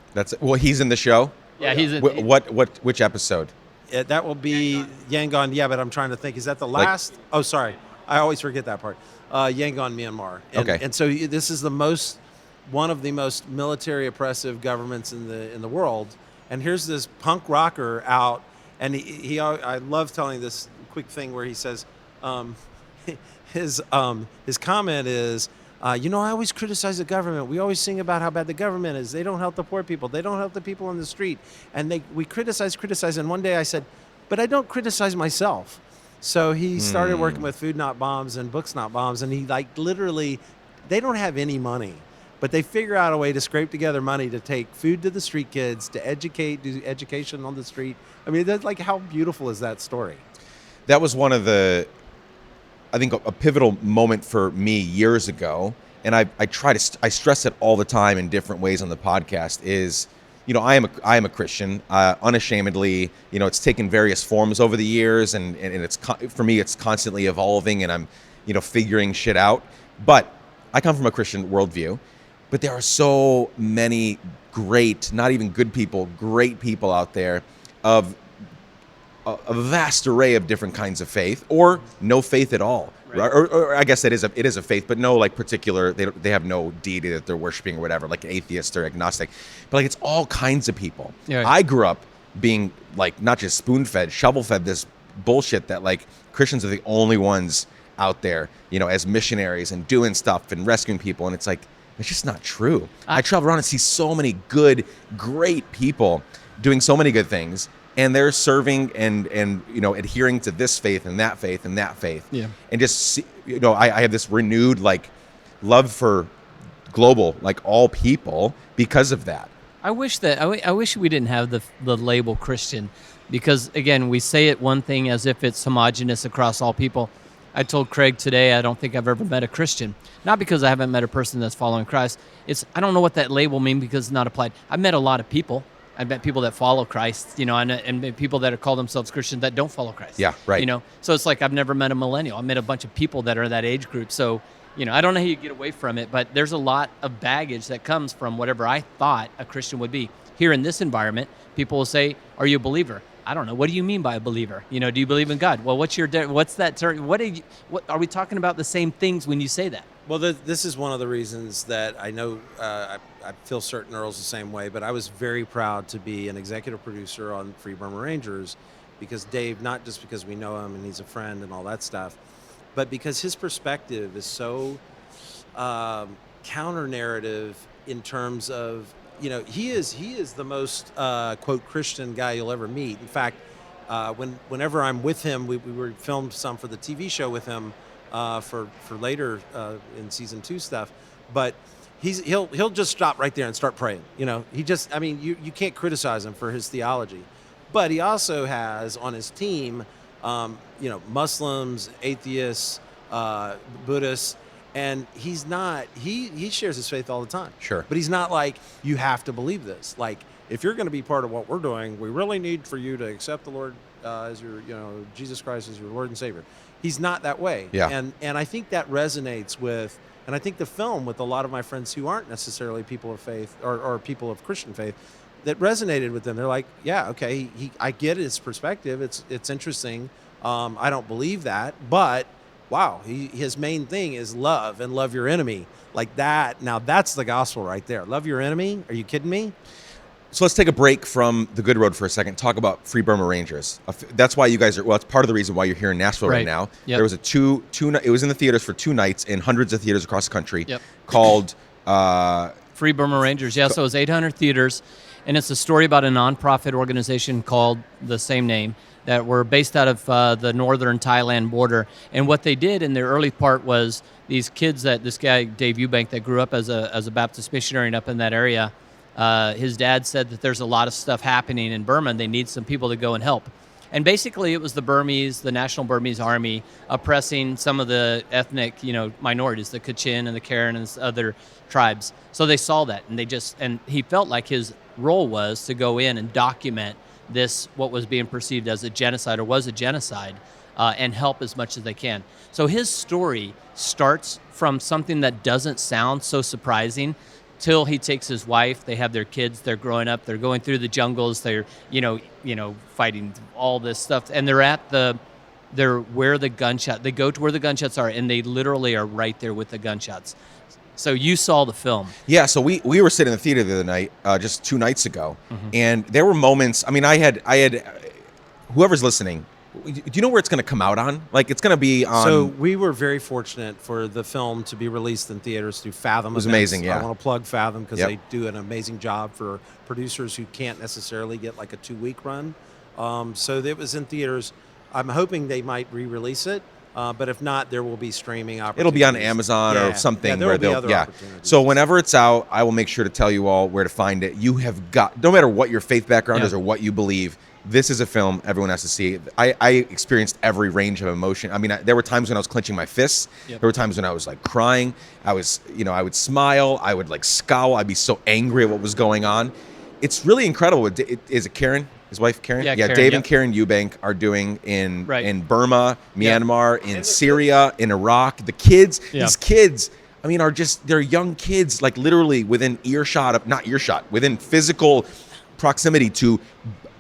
He's in the show. Yeah, he's in. Which episode? That will be Yangon. Yeah, but I'm trying to think. Is that the last? Oh, sorry. I always forget that part. Yangon, Myanmar. Okay. And so this is one of the most military oppressive governments in the world. And here's this punk rocker out, and I love telling this quick thing where he says, his comment is, I always criticize the government. We always sing about how bad the government is. They don't help the poor people. They don't help the people on the street. And we criticize. And one day I said, but I don't criticize myself. So he started working with Food Not Bombs and Books Not Bombs. And he literally, they don't have any money, but they figure out a way to scrape together money to take food to the street kids, to do education on the street. I mean, that's how beautiful is that story? that was one of the, I think, a pivotal moment for me years ago. And I stress it all the time in different ways on the podcast is, I am a Christian, unashamedly. It's taken various forms over the years, and it's, for me, it's constantly evolving, and I'm, figuring shit out. But I come from a Christian worldview, but there are so many great, not even good people, great people out there of a vast array of different kinds of faith, or no faith at all. Right. Or I guess it is a faith, but no particular. They have no deity that they're worshiping or whatever, like atheist or agnostic. But it's all kinds of people. Yeah, right. I grew up being not just spoon-fed, shovel-fed this bullshit that Christians are the only ones out there, as missionaries and doing stuff and rescuing people, and it's just not true. I travel around and see so many good, great people doing so many good things. And they're serving and adhering to this faith and that faith and that faith. Yeah. And just I have this renewed love for global all people because of that. I wish we didn't have the label Christian, because again, we say it one thing as if it's homogenous across all people. I told Craig today I don't think I've ever met a Christian. Not because I haven't met a person that's following Christ. I don't know what that label means because it's not applied. I've met a lot of people. I've met people that follow Christ, and people that call themselves Christians that don't follow Christ. Yeah, right. So it's I've never met a millennial. I've met a bunch of people that are that age group. So, I don't know how you get away from it, but there's a lot of baggage that comes from whatever I thought a Christian would be. Here in this environment, people will say, "Are you a believer?" I don't know. What do you mean by a believer? Do you believe in God? Well, what's that term? What are we talking about the same things when you say that? Well, this is one of the reasons that I know I feel certain Earl's the same way, but I was very proud to be an executive producer on Free Burma Rangers, because Dave, not just because we know him and he's a friend and all that stuff, but because his perspective is so counter-narrative in terms of, he is the most, quote, Christian guy you'll ever meet. In fact, whenever I'm with him, we filmed some for the TV show with him, for later in season 2 stuff, but he'll just stop right there and start praying. You can't criticize him for his theology, but he also has on his team, Muslims, atheists, Buddhists, and he shares his faith all the time. Sure, but he's not you have to believe this. If you're going to be part of what we're doing, we really need for you to accept the Lord as your, Jesus Christ as your Lord and Savior. He's not that way. Yeah. And I think that resonates with, and I think the film with a lot of my friends who aren't necessarily people of faith or people of Christian faith, that resonated with them. They're like, yeah, okay, I get his perspective. It's interesting. I don't believe that, but wow, his main thing is love and love your enemy. That. Now that's the gospel right there. Love your enemy. Are you kidding me? So let's take a break from the good road for a second. Talk about Free Burma Rangers. That's why you guys are. Well, it's part of the reason why you're here in Nashville right now. Yep. There was it was in the theaters for 2 nights in hundreds of theaters across the country. Yep. Called Free Burma Rangers. Yeah, so it was 800 theaters, and it's a story about a nonprofit organization called the same name that were based out of the northern Thailand border. And what they did in their early part was these kids this guy Dave Eubank that grew up as a Baptist missionary up in that area. His dad said that there's a lot of stuff happening in Burma and they need some people to go and help. And basically it was the National Burmese Army oppressing some of the ethnic, minorities, the Kachin and the Karen and other tribes. So they saw that and he felt like his role was to go in and document this, what was being perceived as a genocide or was a genocide, and help as much as they can. So his story starts from something that doesn't sound so surprising till he takes his wife, they have their kids, they're growing up, they're going through the jungles, they're, fighting all this stuff. And they're where the gunshot, they go to where the gunshots are and they literally are right there with the gunshots. So you saw the film. Yeah, so we were sitting in the theater the other night, just 2 nights ago, and there were moments, I had, whoever's listening, do you know where it's going to come out on? It's going to be on... So we were very fortunate for the film to be released in theaters through Fathom. It was events. amazing, yeah. I want to plug Fathom because they do an amazing job for producers who can't necessarily get a 2-week run. So it was in theaters. I'm hoping they might re-release it. But if not, there will be streaming opportunities. It'll be on Amazon or something where they'll. Yeah. So whenever it's out, I will make sure to tell you all where to find it. You have got, no matter what your faith background is or what you believe, this is a film everyone has to see. I experienced every range of emotion. I mean, there were times when I was clenching my fists. Yep. There were times when I was like crying. I would smile. I would like scowl. I'd be so angry at what was going on. It's really incredible. Is it Karen? His wife, Karen? Yeah, Karen, Dave yep. and Karen Eubank are doing in Burma, Yep. Myanmar, in Syria, in Iraq. The kids, Yeah. these kids, I mean, they're young kids, like literally within within physical proximity to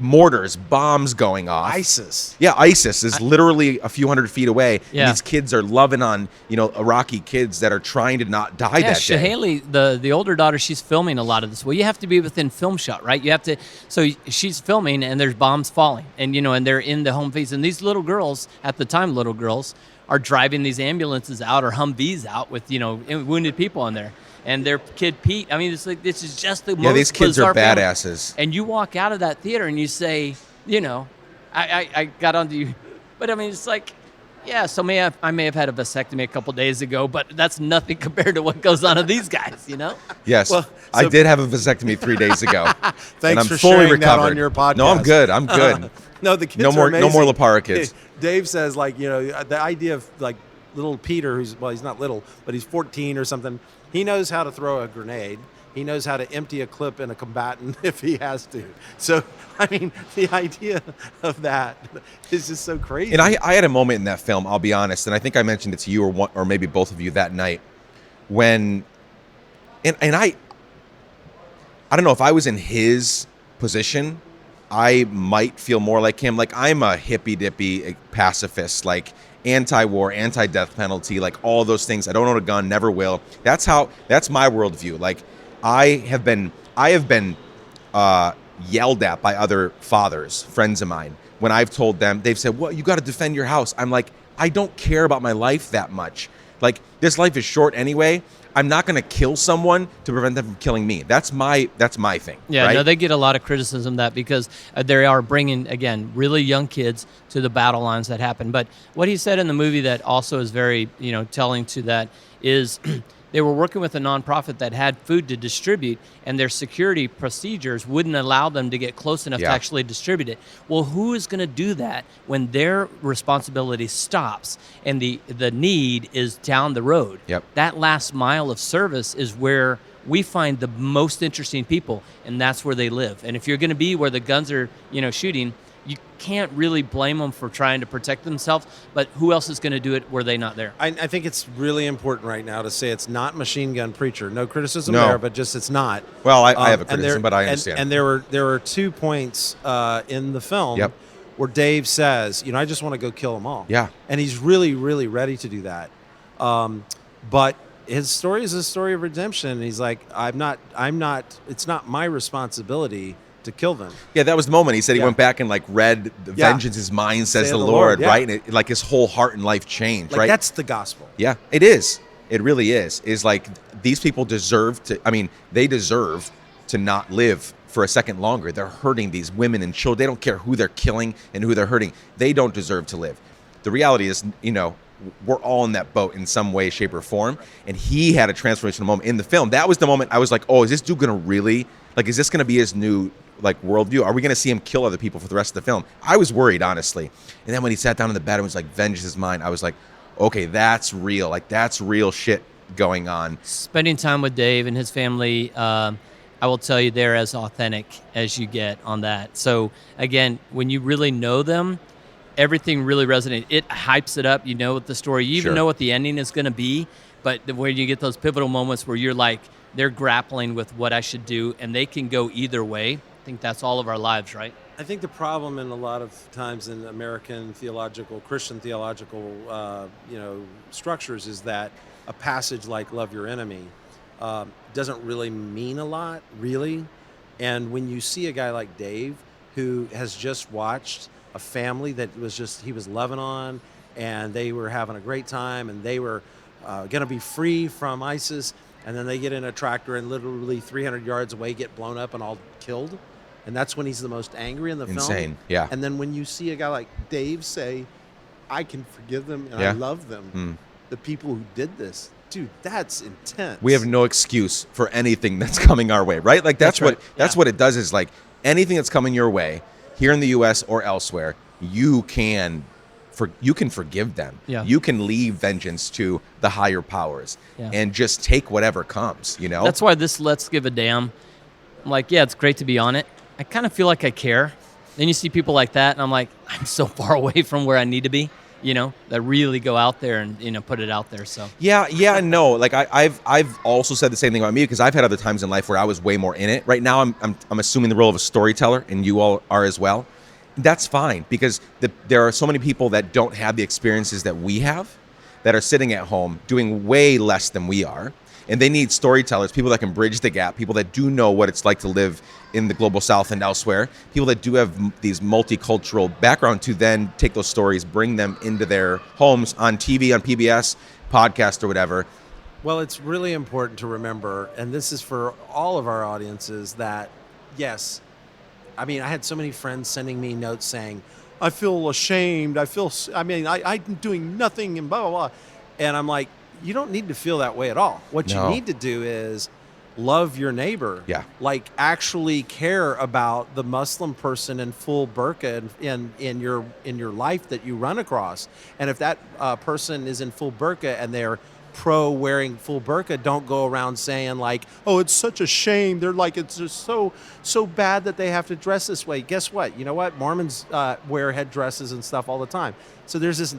mortars, bombs going off. ISIS. Yeah, ISIS is literally a few hundred feet away. Yeah. And these kids are loving on, Iraqi kids that are trying to not die that day. Haley, the older daughter, she's filming a lot of this. Well, you have to be within film shot, right? You have to. So she's filming, and there's bombs falling, and and they're in the home phase. And these little girls, at the time, are driving these ambulances out or Humvees out with wounded people in there. And their kid Pete, I mean, it's like this is just the most these kids are bizarre family. badasses. And you walk out of that theater and you say, I got onto you, but I mean, it's like, yeah. So I may have had a vasectomy a couple days ago, but that's nothing compared to what goes on to these guys, Yes, Well, I so- did have a vasectomy 3 days ago. Thanks and I'm for fully sharing recovered. that on your podcast. No, I'm good. I'm good. No, the kids No more- are no more amazing. La Parra kids. Dave says, the idea of like little Peter, he's not little, but he's 14 or something. He knows how to throw a grenade. He knows how to empty a clip in a combatant if he has to. So, I mean, the idea of that is just so crazy. And I had a moment in that film, I'll be honest, and I think I mentioned it to you or maybe both of you that night when, and I don't know, if I was in his position, I might feel more like him. Like, I'm a hippy-dippy pacifist, like anti-war, anti-death penalty, like all those things. I don't own a gun, never will. That's my worldview. Like, I have been yelled at by other fathers, friends of mine, when I've told them, they've said, well, you got to defend your house. I'm like, I don't care about my life that much. Like, this life is short anyway. I'm not going to kill someone to prevent them from killing me. That's my thing. Yeah, right? no, they get a lot of criticism that because they are bringing, again, really young kids to the battle lines that happen. But what he said in the movie that also is very, telling to that is they were working with a nonprofit that had food to distribute, and their security procedures wouldn't allow them to get close enough to actually distribute it. Well, who is going to do that when their responsibility stops and the need is down the road? Yep. That last mile of service is where we find the most interesting people, and that's where they live. And if you're going to be where the guns are, shooting, you can't really blame them for trying to protect themselves, but who else is going to do it were they not there? I think it's really important right now to say it's not Machine Gun Preacher. No criticism No. there, but just it's not. Well, I have a And criticism, but I understand. And there were 2 points in the film Yep. where Dave says, I just want to go kill them all. Yeah. And he's really, really ready to do that. But his story is a story of redemption. And he's like, it's not my responsibility to kill them. Yeah, that was the moment. He said he Yeah. went back and read the Yeah. vengeance is mine, says Say the the Lord, Lord, yeah. right? And it, like his whole heart and life changed, Like right? that's the gospel. Yeah, it is. It really is. Is like these people deserve to, they deserve to not live for a second longer. They're hurting these women and children. They don't care who they're killing and who they're hurting. They don't deserve to live. The reality is, we're all in that boat in some way, shape, or form. And he had a transformational moment in the film. That was the moment I was like, oh, is this dude going to really, is this going to be his new, worldview? Are we going to see him kill other people for the rest of the film? I was worried, honestly. And then when he sat down in the bed and was like, vengeance is mine, I was like, okay, that's real. Like, that's real shit going on. Spending time with Dave and his family, I will tell you they're as authentic as you get on that. So again, when you really know them, everything really resonates. It hypes it up. You know what the story, you even Sure. know what the ending is going to be, but when you get those pivotal moments where you're like, they're grappling with what I should do, and they can go either way. I think that's all of our lives, right? I think the problem in a lot of times in American Christian theological, structures is that a passage like "Love Your Enemy" doesn't really mean a lot, really. And when you see a guy like Dave, who has just watched a family that he was loving on, and they were having a great time, and they were going to be free from ISIS, and then they get in a tractor and literally 300 yards away get blown up and all killed. And that's when he's the most angry in the film. Insane, yeah. And then when you see a guy like Dave say, I can forgive them and I Yeah. love them, the people who did this, dude, that's intense. We have no excuse for anything that's coming our way, right? Like that's That's right. what it does is like anything that's coming your way, here in the U.S. or elsewhere, you can forgive them. Yeah. You can leave vengeance to the higher powers Yeah. and just take whatever comes, you know? That's why this Let's Give a Damn, I'm like, yeah, it's great to be on it. I kind of feel like I care. Then you see people like that, and I'm like, I'm so far away from where I need to be, that really go out there and, put it out there. So Yeah, and no. Like I've also said the same thing about me, because I've had other times in life where I was way more in it. Right now, I'm assuming the role of a storyteller, and you all are as well. That's fine, because there are so many people that don't have the experiences that we have, that are sitting at home doing way less than we are. And they need storytellers, people that can bridge the gap, people that do know what it's like to live in the global south and elsewhere, people that do have these multicultural background to then take those stories, bring them into their homes on TV, on PBS, podcast, or whatever. Well, it's really important to remember, and this is for all of our audiences, that yes, I mean, I had so many friends sending me notes saying, I feel ashamed. I'm doing nothing and blah, blah, blah. And I'm like, you don't need to feel that way at all. What No. you need to do is love your neighbor. Yeah. Like actually care about the Muslim person in full burqa in your life that you run across. And if that person is in full burqa and they're pro wearing full burqa, don't go around saying like, oh, it's such a shame. They're like, it's just so bad that they have to dress this way. Guess what? You know what? Mormons wear headdresses and stuff all the time. So there's this,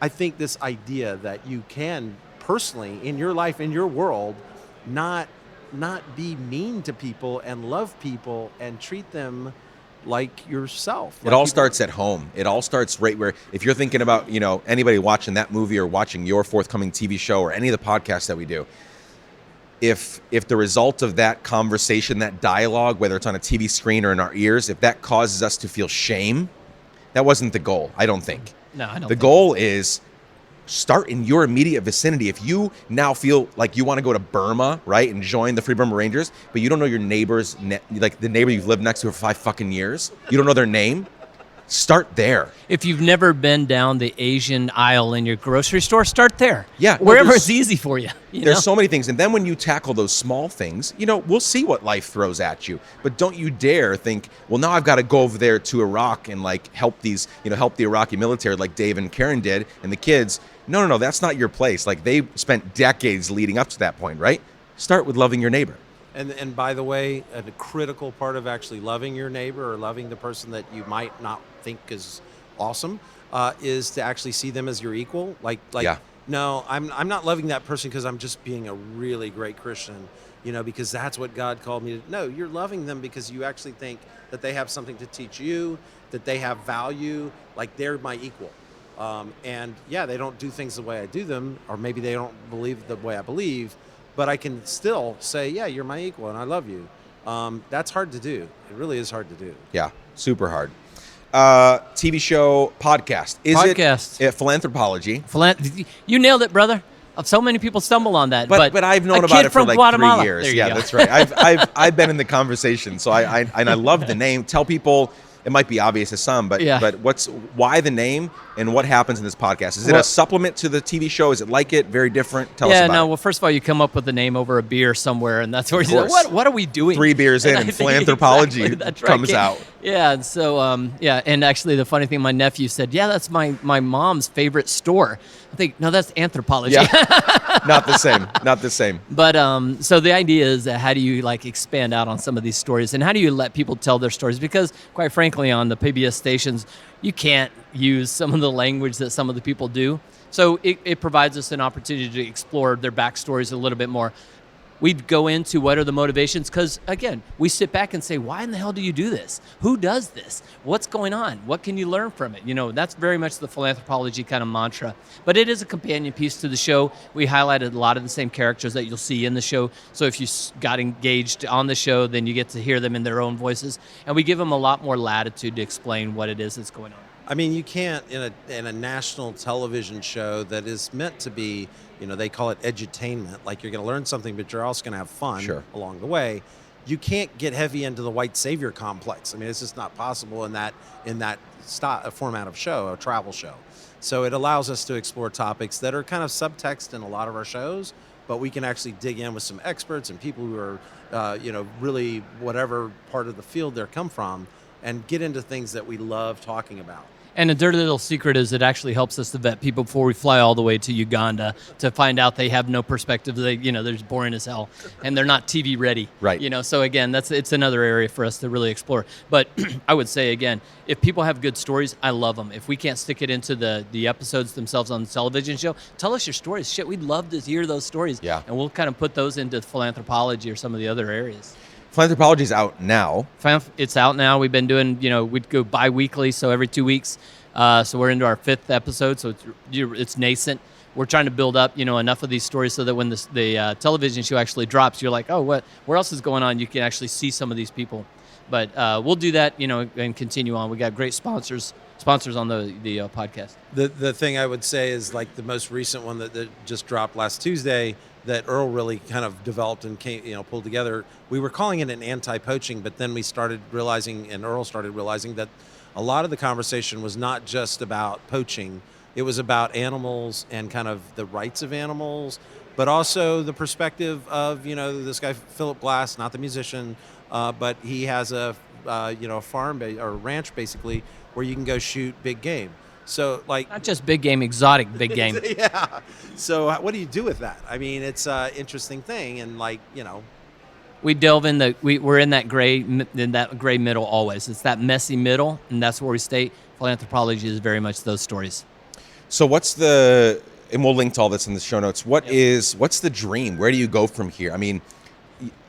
I think this idea that you can personally in your life, in your world, not be mean to people and love people and treat them like yourself. It all starts at home. It all starts right where, if you're thinking about, anybody watching that movie or watching your forthcoming TV show or any of the podcasts that we do, if the result of that conversation, that dialogue, whether it's on a TV screen or in our ears, if that causes us to feel shame, that wasn't the goal, I don't think. No, I don't. The goal is start in your immediate vicinity. If you now feel like you want to go to Burma, right, and join the Free Burma Rangers, but you don't know your neighbor's, like the neighbor you've lived next to for 5 fucking years, you don't know their name, start there. If you've never been down the Asian aisle in your grocery store, start there. Yeah, wherever it's easy for you. There's so many things. And then when you tackle those small things, we'll see what life throws at you. But don't you dare think, well, now I've got to go over there to Iraq and help these, help the Iraqi military like Dave and Karen did and the kids. No, that's not your place. Like, they spent decades leading up to that point, right? Start with loving your neighbor. And by the way, a critical part of actually loving your neighbor or loving the person that you might not think is awesome is to actually see them as your equal. Yeah. No, I'm not loving that person because I'm just being a really great Christian, because that's what God called me to. No, you're loving them because you actually think that they have something to teach you, that they have value, like they're my equal. And yeah, they don't do things the way I do them, or maybe they don't believe the way I believe, but I can still say, yeah, you're my equal and I love you. That's hard to do. It really is hard to do. Yeah, super hard. TV show, podcast. Podcast. Is it Philanthropology? You nailed it, brother. So many people stumble on that. But I've known a about kid it for from like Guatemala. 3 years. There you Yeah, go. that's right. I've been in the conversation, so I love the name. Tell people. It might be obvious to some, but why the name and what happens in this podcast? Is it a supplement to the TV show? Is it like it? Very different? Tell us about it. Well, first of all, you come up with the name over a beer somewhere, and that's where you say, what are we doing? 3 beers in, and Philanthropology comes out. Yeah, and so, and actually the funny thing, my nephew said, yeah, that's my mom's favorite store. I think, no, that's Anthropology. Yeah. Not the same. But so the idea is that how do you expand out on some of these stories, and how do you let people tell their stories? Because quite frankly, on the PBS stations, you can't use some of the language that some of the people do. So it provides us an opportunity to explore their backstories a little bit more. We'd go into what are the motivations, because again, we sit back and say, why in the hell do you do this? Who does this? What's going on? What can you learn from it? That's very much the Philanthropology kind of mantra. But it is a companion piece to the show. We highlighted a lot of the same characters that you'll see in the show. So if you got engaged on the show, then you get to hear them in their own voices. And we give them a lot more latitude to explain what it is that's going on. I mean, you can't in a national television show that is meant to be, they call it edutainment. Like, you're going to learn something, but you're also going to have fun along the way. You can't get heavy into the white savior complex. I mean, it's just not possible in that format of show, a travel show. So it allows us to explore topics that are kind of subtext in a lot of our shows, but we can actually dig in with some experts and people who are, really whatever part of the field they come from. and get into things that we love talking about. And a dirty little secret is it actually helps us to vet people before we fly all the way to Uganda to find out they have no perspective. They're just boring as hell, and they're not TV ready. Right. So again, it's another area for us to really explore. But I would say again, if people have good stories, I love them. If we can't stick it into the episodes themselves on the television show, tell us your stories. Shit, we'd love to hear those stories. Yeah. And we'll kind of put those into philanthropology or some of the other areas. Philanthropology is out now. It's out now. We've been doing, we'd go bi-weekly, so every 2 weeks. So we're into our 5th episode, so it's nascent. We're trying to build up, enough of these stories so that when the television show actually drops, you're like, oh, where else is going on? You can actually see some of these people. But we'll do that, and continue on. We got great sponsors on the podcast. The thing I would say is like the most recent one that just dropped last Tuesday that Earl really kind of developed and pulled together. We were calling it an anti-poaching, but then we started realizing, and Earl started realizing, that a lot of the conversation was not just about poaching. It was about animals and kind of the rights of animals, but also the perspective of, this guy, Philip Glass, not the musician, but he has a farm or ranch basically where you can go shoot big game. So like not just big game, exotic big game. Yeah. So what do you do with that? I mean, it's an interesting thing, and we delve in we're in that gray middle always. It's that messy middle, and that's where we stay. Philanthropology is very much those stories. So and we'll link to all this in the show notes. What's the dream? Where do you go from here? I mean,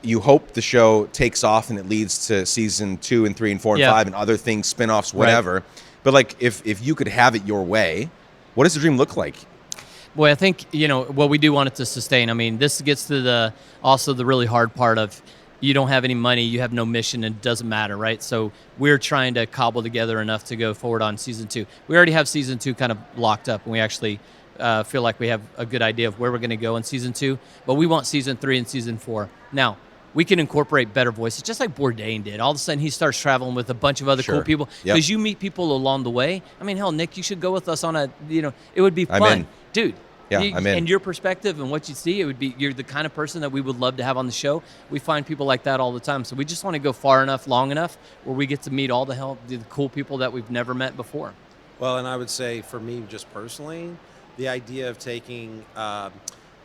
you hope the show takes off and it leads to season 2 and 3 and 4 and 5 and other things, spinoffs, whatever. Right. But like, if you could have it your way, what does the dream look like? Well, I think, we do want it to sustain. I mean, this gets to also the really hard part of you don't have any money, you have no mission, and it doesn't matter, right? So we're trying to cobble together enough to go forward on season 2. We already have season 2 kind of locked up, and we actually feel like we have a good idea of where we're going to go in season 2, but we want season 3 and season 4. Now, we can incorporate better voices, just like Bourdain did. All of a sudden, he starts traveling with a bunch of other cool people because you meet people along the way. I mean, hell, Nick, you should go with us on it would be fun. I'm in. Dude. Yeah, I'm in. And your perspective and what you see, you're the kind of person that we would love to have on the show. We find people like that all the time. So we just want to go far enough, long enough, where we get to meet all the cool people that we've never met before. Well, and I would say for me, just personally, the idea of taking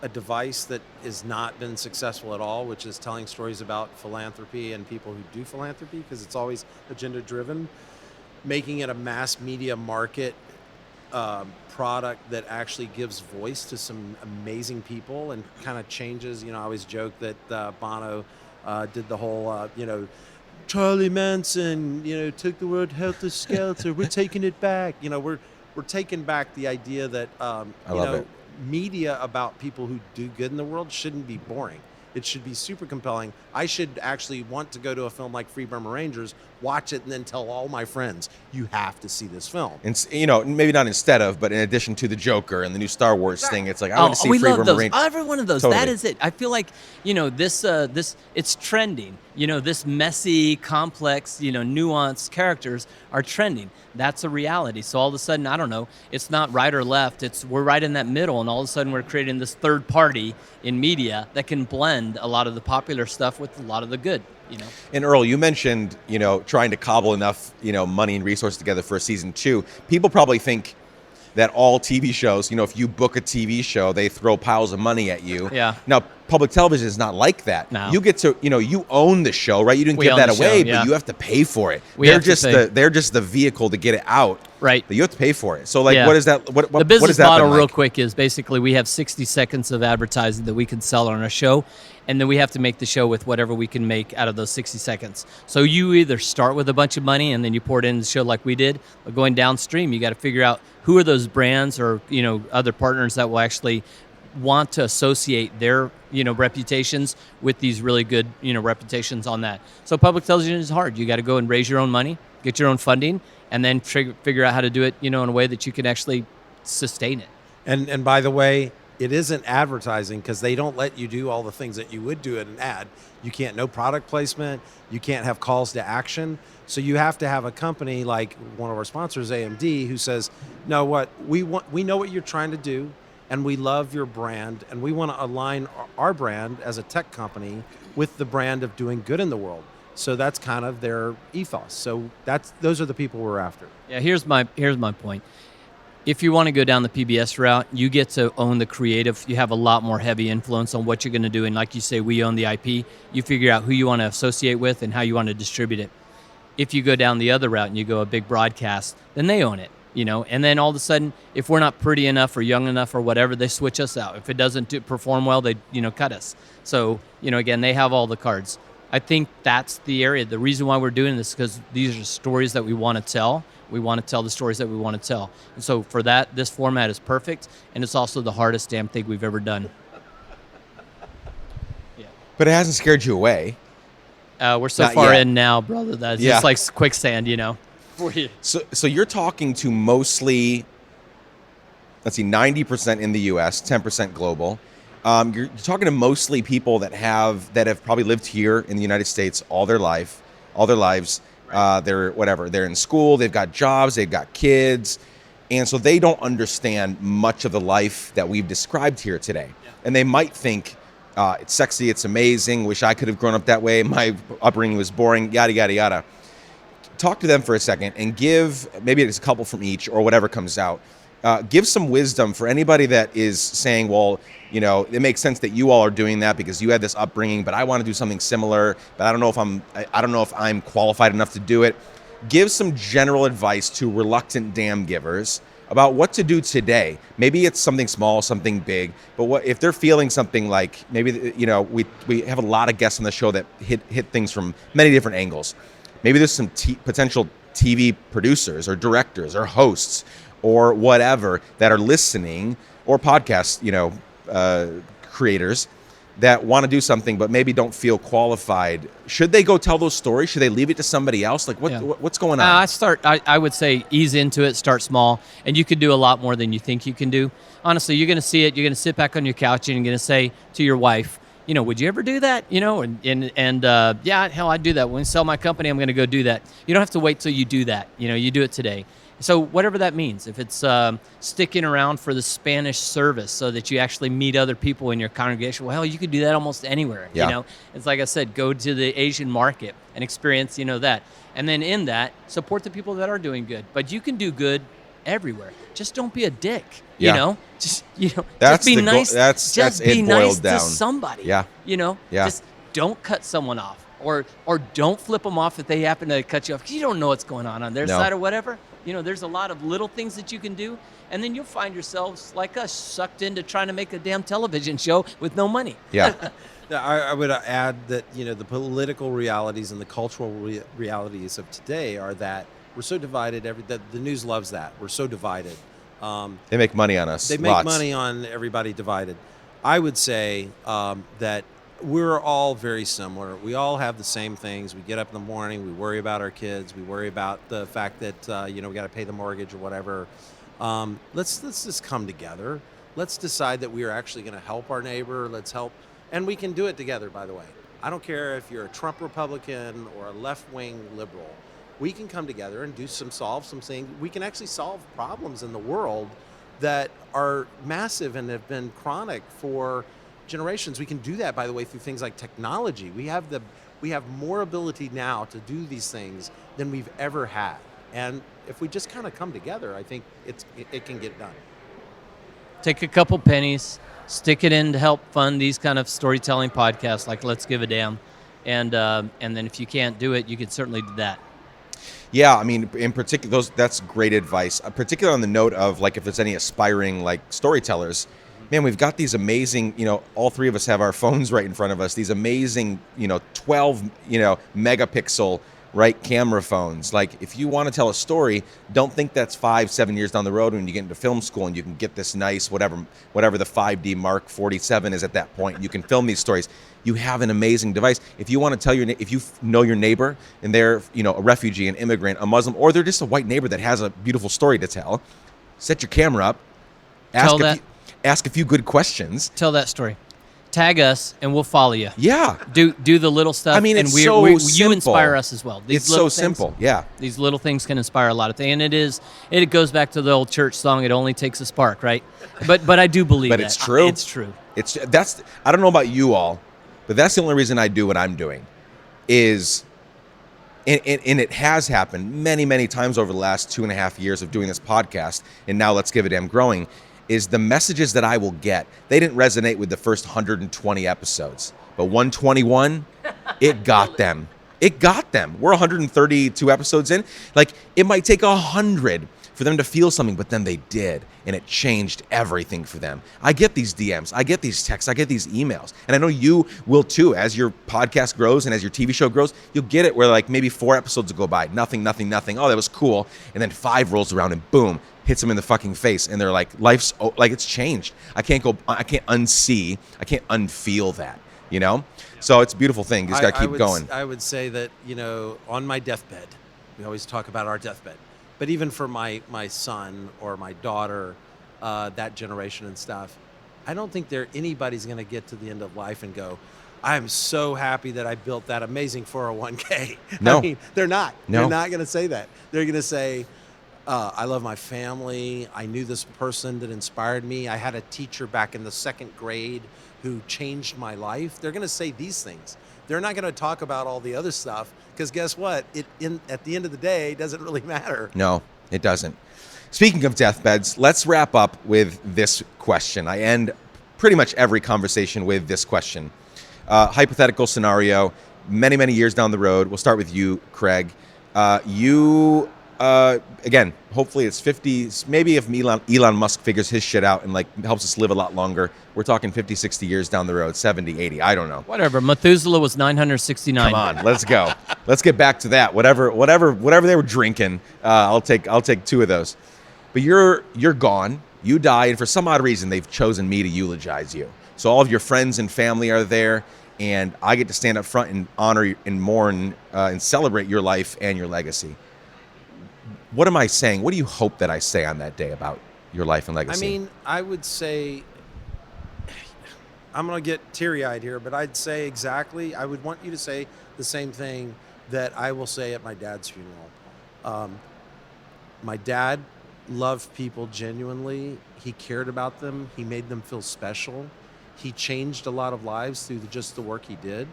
a device that has not been successful at all, which is telling stories about philanthropy and people who do philanthropy, because it's always agenda driven, making it a mass media market product that actually gives voice to some amazing people and kind of changes. I always joke that Bono did the whole, Charlie Manson, took the word helter skelter. We're taking it back. We're taking back the idea that I love it. Media about people who do good in the world shouldn't be boring. It should be super compelling. I should actually want to go to a film like Free Burma Rangers, watch it, and then tell all my friends, you have to see this film. And maybe not instead of, but in addition to the Joker and the new Star Wars thing, it's like I want to see we Free love Burma those. Rangers. Every one of those. Totally. That is it. I feel like this it's trending. This messy, complex, nuanced characters are trending. That's a reality. So all of a sudden, I don't know, it's not right or left. We're right in that middle, and all of a sudden we're creating this third party in media that can blend a lot of the popular stuff with a lot of the good. And Earl, you mentioned, trying to cobble enough, money and resources together for a season 2. People probably think that all TV shows, if you book a TV show, they throw piles of money at you. Yeah. Now, public television is not like that. No. You get to, you own the show, right? You didn't give that away, but you have to pay for it. They're just the vehicle to get it out. Right. But you have to pay for it. So what is that? What the business what has that model been like? real quick is basically we have 60 seconds of advertising that we can sell on our show, and then we have to make the show with whatever we can make out of those 60 seconds. So you either start with a bunch of money and then you pour it in the show like we did, but going downstream, you got to figure out who are those brands or other partners that will actually want to associate their reputations with these really good reputations on that. So public television is hard. You got to go and raise your own money, get your own funding, and then figure out how to do it in a way that you can actually sustain it. And by the way, it isn't advertising because they don't let you do all the things that you would do in an ad. You can't no product placement. You can't have calls to action. So you have to have a company like one of our sponsors, AMD, who says, no, we know what you're trying to do, and we love your brand, and we want to align our brand as a tech company with the brand of doing good in the world. So that's kind of their ethos. So those are the people we're after. Yeah, here's my point. If you want to go down the PBS route, you get to own the creative. You have a lot more heavy influence on what you're going to do. And like you say, we own the IP. You figure out who you want to associate with and how you want to distribute it. If you go down the other route and you go a big broadcast, then they own it, And then all of a sudden, if we're not pretty enough or young enough or whatever, they switch us out. If it doesn't perform well, they, cut us. So, again, they have all the cards. I think that's the area. The reason why we're doing this is because these are stories that we want to tell. We want to tell the stories that we want to tell. And so for that, this format is perfect, and it's also the hardest damn thing we've ever done. Yeah. But it hasn't scared you away. We're so Not far yet. in now, brother, that it's just like quicksand, For you. So you're talking to mostly, 90% in the U.S., 10% global. You're talking to mostly people that have probably lived here in the United States all their lives. They're in school, they've got jobs, they've got kids, and so they don't understand much of the life that we've described here today. Yeah. And they might think it's sexy, it's amazing, wish I could have grown up that way, my upbringing was boring, yada, yada, yada. Talk to them for a second and give, maybe it's a couple from each or whatever comes out, give some wisdom for anybody that is saying, well, it makes sense that you all are doing that because you had this upbringing, but I want to do something similar, but I don't know if I'm qualified enough to do it. Give some general advice to reluctant dam givers about what to do today. Maybe it's something small, something big, but what if they're feeling something like maybe, we have a lot of guests on the show that hit things from many different angles. Maybe there's some potential TV producers or directors or hosts or whatever that are listening, or podcast, creators that want to do something but maybe don't feel qualified. Should they go tell those stories? Should they leave it to somebody else? Like what's going on? I would say ease into it, start small, and you can do a lot more than you think you can do. Honestly, you're going to see it. You're going to sit back on your couch and you're going to say to your wife, would you ever do that? Yeah, hell, I'd do that. When I sell my company, I'm going to go do that. You don't have to wait till you do that. You do it today. So whatever that means, if it's sticking around for the Spanish service so that you actually meet other people in your congregation, well, hell, you could do that almost anywhere. Yeah. It's like I said, go to the Asian market and experience, that. And then in that, support the people that are doing good. But you can do good everywhere. Just don't be a dick. Yeah. Just That's be the nice. that's just it be boiled nice down. to somebody. Yeah. Yeah. Just don't cut someone off, or don't flip them off if they happen to cut you off. You don't know what's going on their side or whatever. There's a lot of little things that you can do, and then you'll find yourselves like us sucked into trying to make a damn television show with no money. Yeah. I would add that the political realities and the cultural realities of today are that we're so divided. The news loves that we're so divided. They make money on us. They make Lots. money on everybody divided. I would say that we're all very similar. We all have the same things. We get up in the morning. We worry about our kids. We worry about the fact that we got to pay the mortgage or whatever. Let's just come together. Let's decide that we are actually going to help our neighbor. Let's help, and we can do it together. By the way, I don't care if you're a Trump Republican or a left-wing liberal. We can come together and solve some things. We can actually solve problems in the world that are massive and have been chronic for generations. We can do that, by the way, through things like technology. We have more ability now to do these things than we've ever had. And if we just kind of come together, I think it can get done. Take a couple pennies, stick it in to help fund these kind of storytelling podcasts like Let's Give a Damn. And then if you can't do it, you can certainly do that. Yeah, I mean, in particular, that's great advice. Particularly on the note of like if there's any aspiring like storytellers, man, we've got these amazing, all three of us have our phones right in front of us. These amazing, 12, megapixel, right, camera phones. Like if you want to tell a story, don't think that's 5-7 years down the road when you get into film school and you can get this nice whatever the 5D Mark 47 is at that point. You can film these stories. You have an amazing device. If you want to tell if you know your neighbor and they're, a refugee, an immigrant, a Muslim, or they're just a white neighbor that has a beautiful story to tell, set your camera up, ask a few good questions. Tell that story. Tag us and we'll follow you. Yeah. Do the little stuff. I mean, and it's so you simple. inspire us as well. It's so simple. Yeah. These little things can inspire a lot of things, and it goes back to the old church song. It only takes a spark, right? But I do believe. But that. it's true. It's true. I don't know about you all, but that's the only reason I do what I'm doing, is and it has happened many, many times over the last 2.5 years of doing this podcast, and now Let's Give a Damn growing, is the messages that I will get. They didn't resonate with the first 120 episodes, but 121, it got them. It got them. We're 132 episodes in. Like, it might take 100 for them to feel something, but then they did, and it changed everything for them. I get these DMs, I get these texts, I get these emails, and I know you will too. As your podcast grows and as your TV show grows, you'll get it where like maybe 4 episodes will go by, nothing. Oh, that was cool, and then 5 rolls around and boom, hits them in the fucking face, and they're like, life's like it's changed. I can't unsee, I can't unfeel that, you know. So it's a beautiful thing. You just got to keep going. I would say that, on my deathbed, we always talk about our deathbed, but even for my son or my daughter, that generation and stuff, I don't think anybody's going to get to the end of life and go, I'm so happy that I built that amazing 401k. No. I mean, they're not. No. They're not going to say that. They're going to say, I love my family. I knew this person that inspired me. I had a teacher back in the 2nd grade who changed my life. They're going to say these things. They're not going to talk about all the other stuff because guess what? At the end of the day, it doesn't really matter. No, it doesn't. Speaking of deathbeds, let's wrap up with this question. I end pretty much every conversation with this question. Hypothetical scenario, many, many years down the road. We'll start with you, Craig. Again, hopefully it's 50s. Maybe if Elon Musk figures his shit out and like helps us live a lot longer, we're talking 50, 60 years down the road, 70, 80. I don't know. Whatever. Methuselah was 969. Come on, let's go. Let's get back to that. Whatever they were drinking, I'll take 2 of those. But you're gone. You die, and for some odd reason, they've chosen me to eulogize you. So all of your friends and family are there, and I get to stand up front and honor and mourn and celebrate your life and your legacy. What am I saying? What do you hope that I say on that day about your life and legacy? I mean, I would say, I'm going to get teary-eyed here, but I'd say exactly, I would want you to say the same thing that I will say at my dad's funeral. My dad loved people genuinely. He cared about them. He made them feel special. He changed a lot of lives through just the work he did.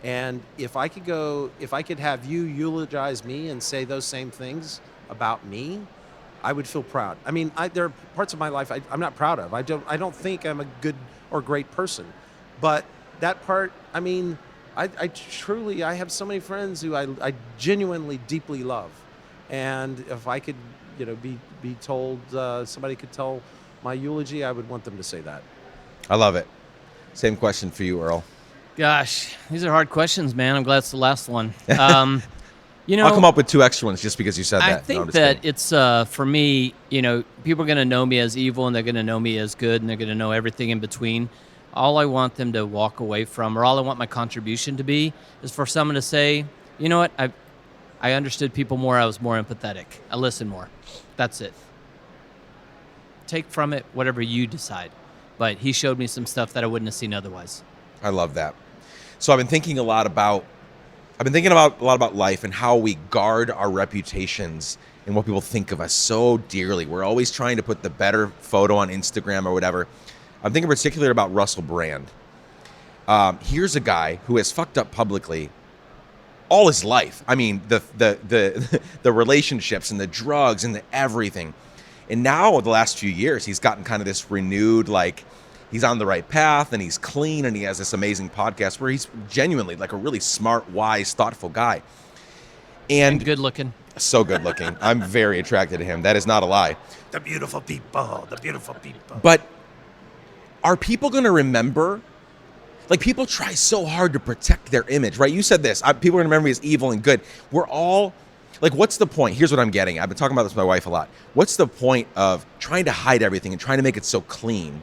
And if I could have you eulogize me and say those same things about me, I would feel proud. I mean, there are parts of my life I'm not proud of. I don't think I'm a good or great person, but that part, I mean, I truly have so many friends who I genuinely deeply love, and if I could, be told, somebody could tell my eulogy, I would want them to say that. I love it. Same question for you, Earl. Gosh, these are hard questions, man. I'm glad it's the last one. I'll come up with 2 extra ones just because you said that. I think that it's, for me, people are going to know me as evil and they're going to know me as good and they're going to know everything in between. All I want them to walk away from, or all I want my contribution to be, is for someone to say, you know what, I understood people more, I was more empathetic, I listened more. That's it. Take from it whatever you decide. But he showed me some stuff that I wouldn't have seen otherwise. I love that. So I've been thinking a lot about life and how we guard our reputations and what people think of us so dearly. We're always trying to put the better photo on Instagram or whatever. I'm thinking particularly about Russell Brand. Here's a guy who has fucked up publicly all his life. I mean, the relationships and the drugs and the everything. And now the last few years, he's gotten kind of this renewed, like, he's on the right path and he's clean and he has this amazing podcast where he's genuinely like a really smart, wise, thoughtful guy. And good looking. So good looking. I'm very attracted to him. That is not a lie. The beautiful people. But are people going to remember? Like, people try so hard to protect their image, right? You said this. People are going to remember me as evil and good. We're all, like, what's the point? Here's what I'm getting. I've been talking about this with my wife a lot. What's the point of trying to hide everything and trying to make it so clean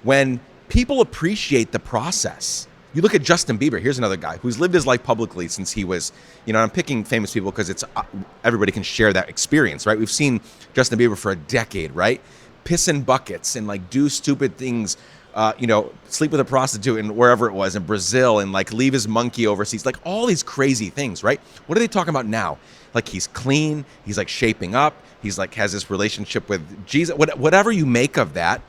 when people appreciate the process? You look at Justin Bieber. Here's another guy who's lived his life publicly since he was, I'm picking famous people because it's everybody can share that experience, right? We've seen Justin Bieber for a decade, right? Piss in buckets and like do stupid things, sleep with a prostitute and wherever it was in Brazil and like leave his monkey overseas, like all these crazy things, right? What are they talking about now? Like, he's clean, he's like shaping up, he's like has this relationship with Jesus, whatever you make of that.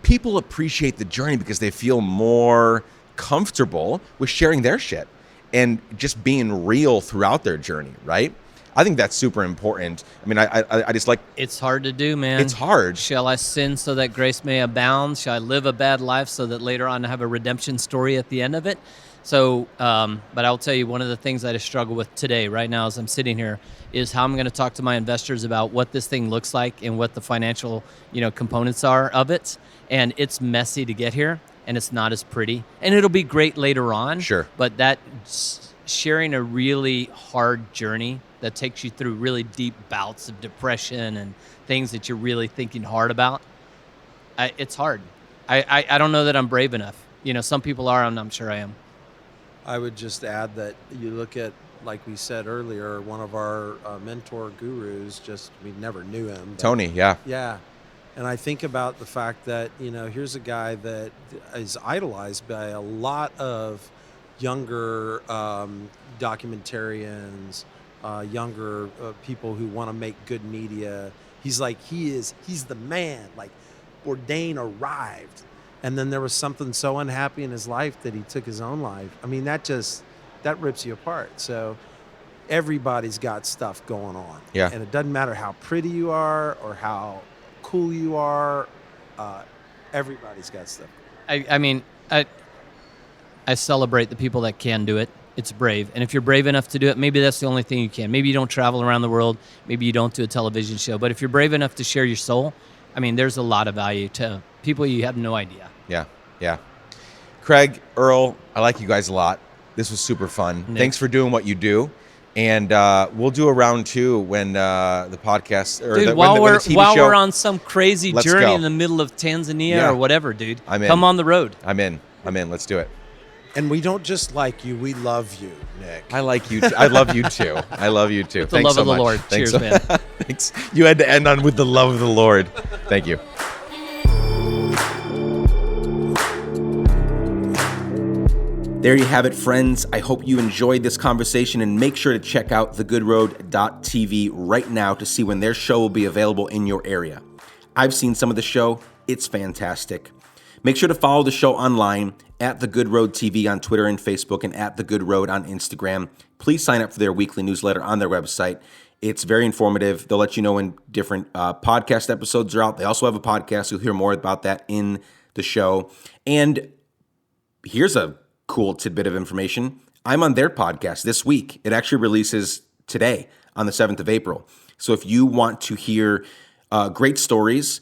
People appreciate the journey because they feel more comfortable with sharing their shit. and just being real throughout their journey, right? I think that's super important. I mean, I just like, It's hard to do, man. it's hard. Shall I sin so that grace may abound? Shall I live a bad life so that later on I have a redemption story at the end of it? So, but I'll tell you, one of the things that I struggle with today, right now, as I'm sitting here, is how I'm going to talk to my investors about what this thing looks like and what the financial, components are of it. And it's messy to get here, and it's not as pretty. And it'll be great later on. Sure. But that sharing a really hard journey that takes you through really deep bouts of depression and things that you're really thinking hard about, it's hard. I don't know that I'm brave enough. Some people are, and I'm sure I am. I would just add that you look at, like we said earlier, one of our mentor gurus, we never knew him. But Tony, yeah. Yeah. And I think about the fact that, here's a guy that is idolized by a lot of younger documentarians, younger people who want to make good media. He's the man, like Bourdain arrived. And then there was something so unhappy in his life that he took his own life. I mean, that rips you apart. So everybody's got stuff going on. Yeah. And it doesn't matter how pretty you are or how cool you are. Everybody's got stuff. I mean, I celebrate the people that can do it. It's brave. And if you're brave enough to do it, maybe that's the only thing you can. Maybe you don't travel around the world. Maybe you don't do a television show. But if you're brave enough to share your soul, I mean, there's a lot of value to people you have no idea. Yeah. Craig, Earl, I like you guys a lot. This was super fun. Nick. Thanks for doing what you do. And we'll do a round 2 when the podcast or dude, when the TV show. We're on some crazy Let's journey go. in the middle of Tanzania Yeah. or whatever, dude. I'm in. Come on the road. I'm in. Let's do it. And we don't just like you, we love you, Nick. I like you. I love you too. I love you too. With the Thanks love so of the much. Lord. Thanks Cheers, man. Thanks. You had to end on with the love of the Lord. Thank you. There you have it, friends. I hope you enjoyed this conversation, and make sure to check out thegoodroad.tv right now to see when their show will be available in your area. I've seen some of the show. It's fantastic. Make sure to follow the show online at The Good Road TV on Twitter and Facebook, and at The Good Road on Instagram. Please sign up for their weekly newsletter on their website. It's very informative. They'll let you know when different podcast episodes are out. They also have a podcast. You'll hear more about that in the show. And here's a cool tidbit of information. I'm on their podcast this week. It actually releases today on the 7th of April. So if you want to hear great stories,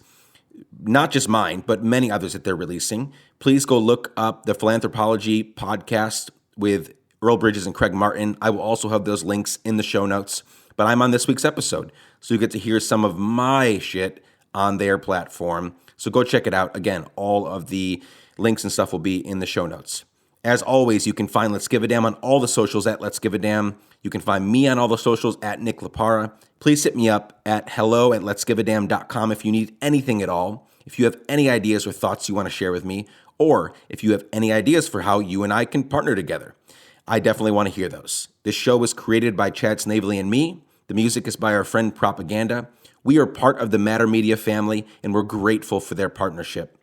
not just mine, but many others that they're releasing, please go look up the Philanthropology podcast with Earl Bridges and Craig Martin. I will also have those links in the show notes. But I'm on this week's episode, so you get to hear some of my shit on their platform. So go check it out. Again, all of the links and stuff will be in the show notes. As always, you can find Let's Give a Damn on all the socials at Let's Give a Damn. You can find me on all the socials at Nick LaPara. Please hit me up at hello@letsgiveadamn.com if you need anything at all. If you have any ideas or thoughts you want to share with me, or if you have any ideas for how you and I can partner together, I definitely want to hear those. This show was created by Chad Snavely and me. The music is by our friend Propaganda. We are part of the Matter Media family, and we're grateful for their partnership.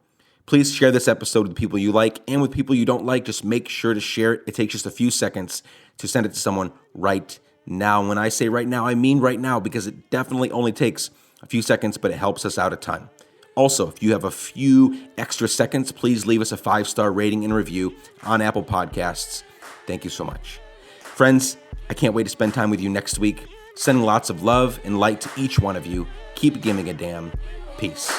Please share this episode with people you like, and with people you don't like, just make sure to share it. It takes just a few seconds to send it to someone right now. When I say right now, I mean right now, because it definitely only takes a few seconds, but it helps us out a ton. Also, if you have a few extra seconds, please leave us a 5-star rating and review on Apple Podcasts. Thank you so much. Friends, I can't wait to spend time with you next week. Sending lots of love and light to each one of you. Keep giving a damn. Peace.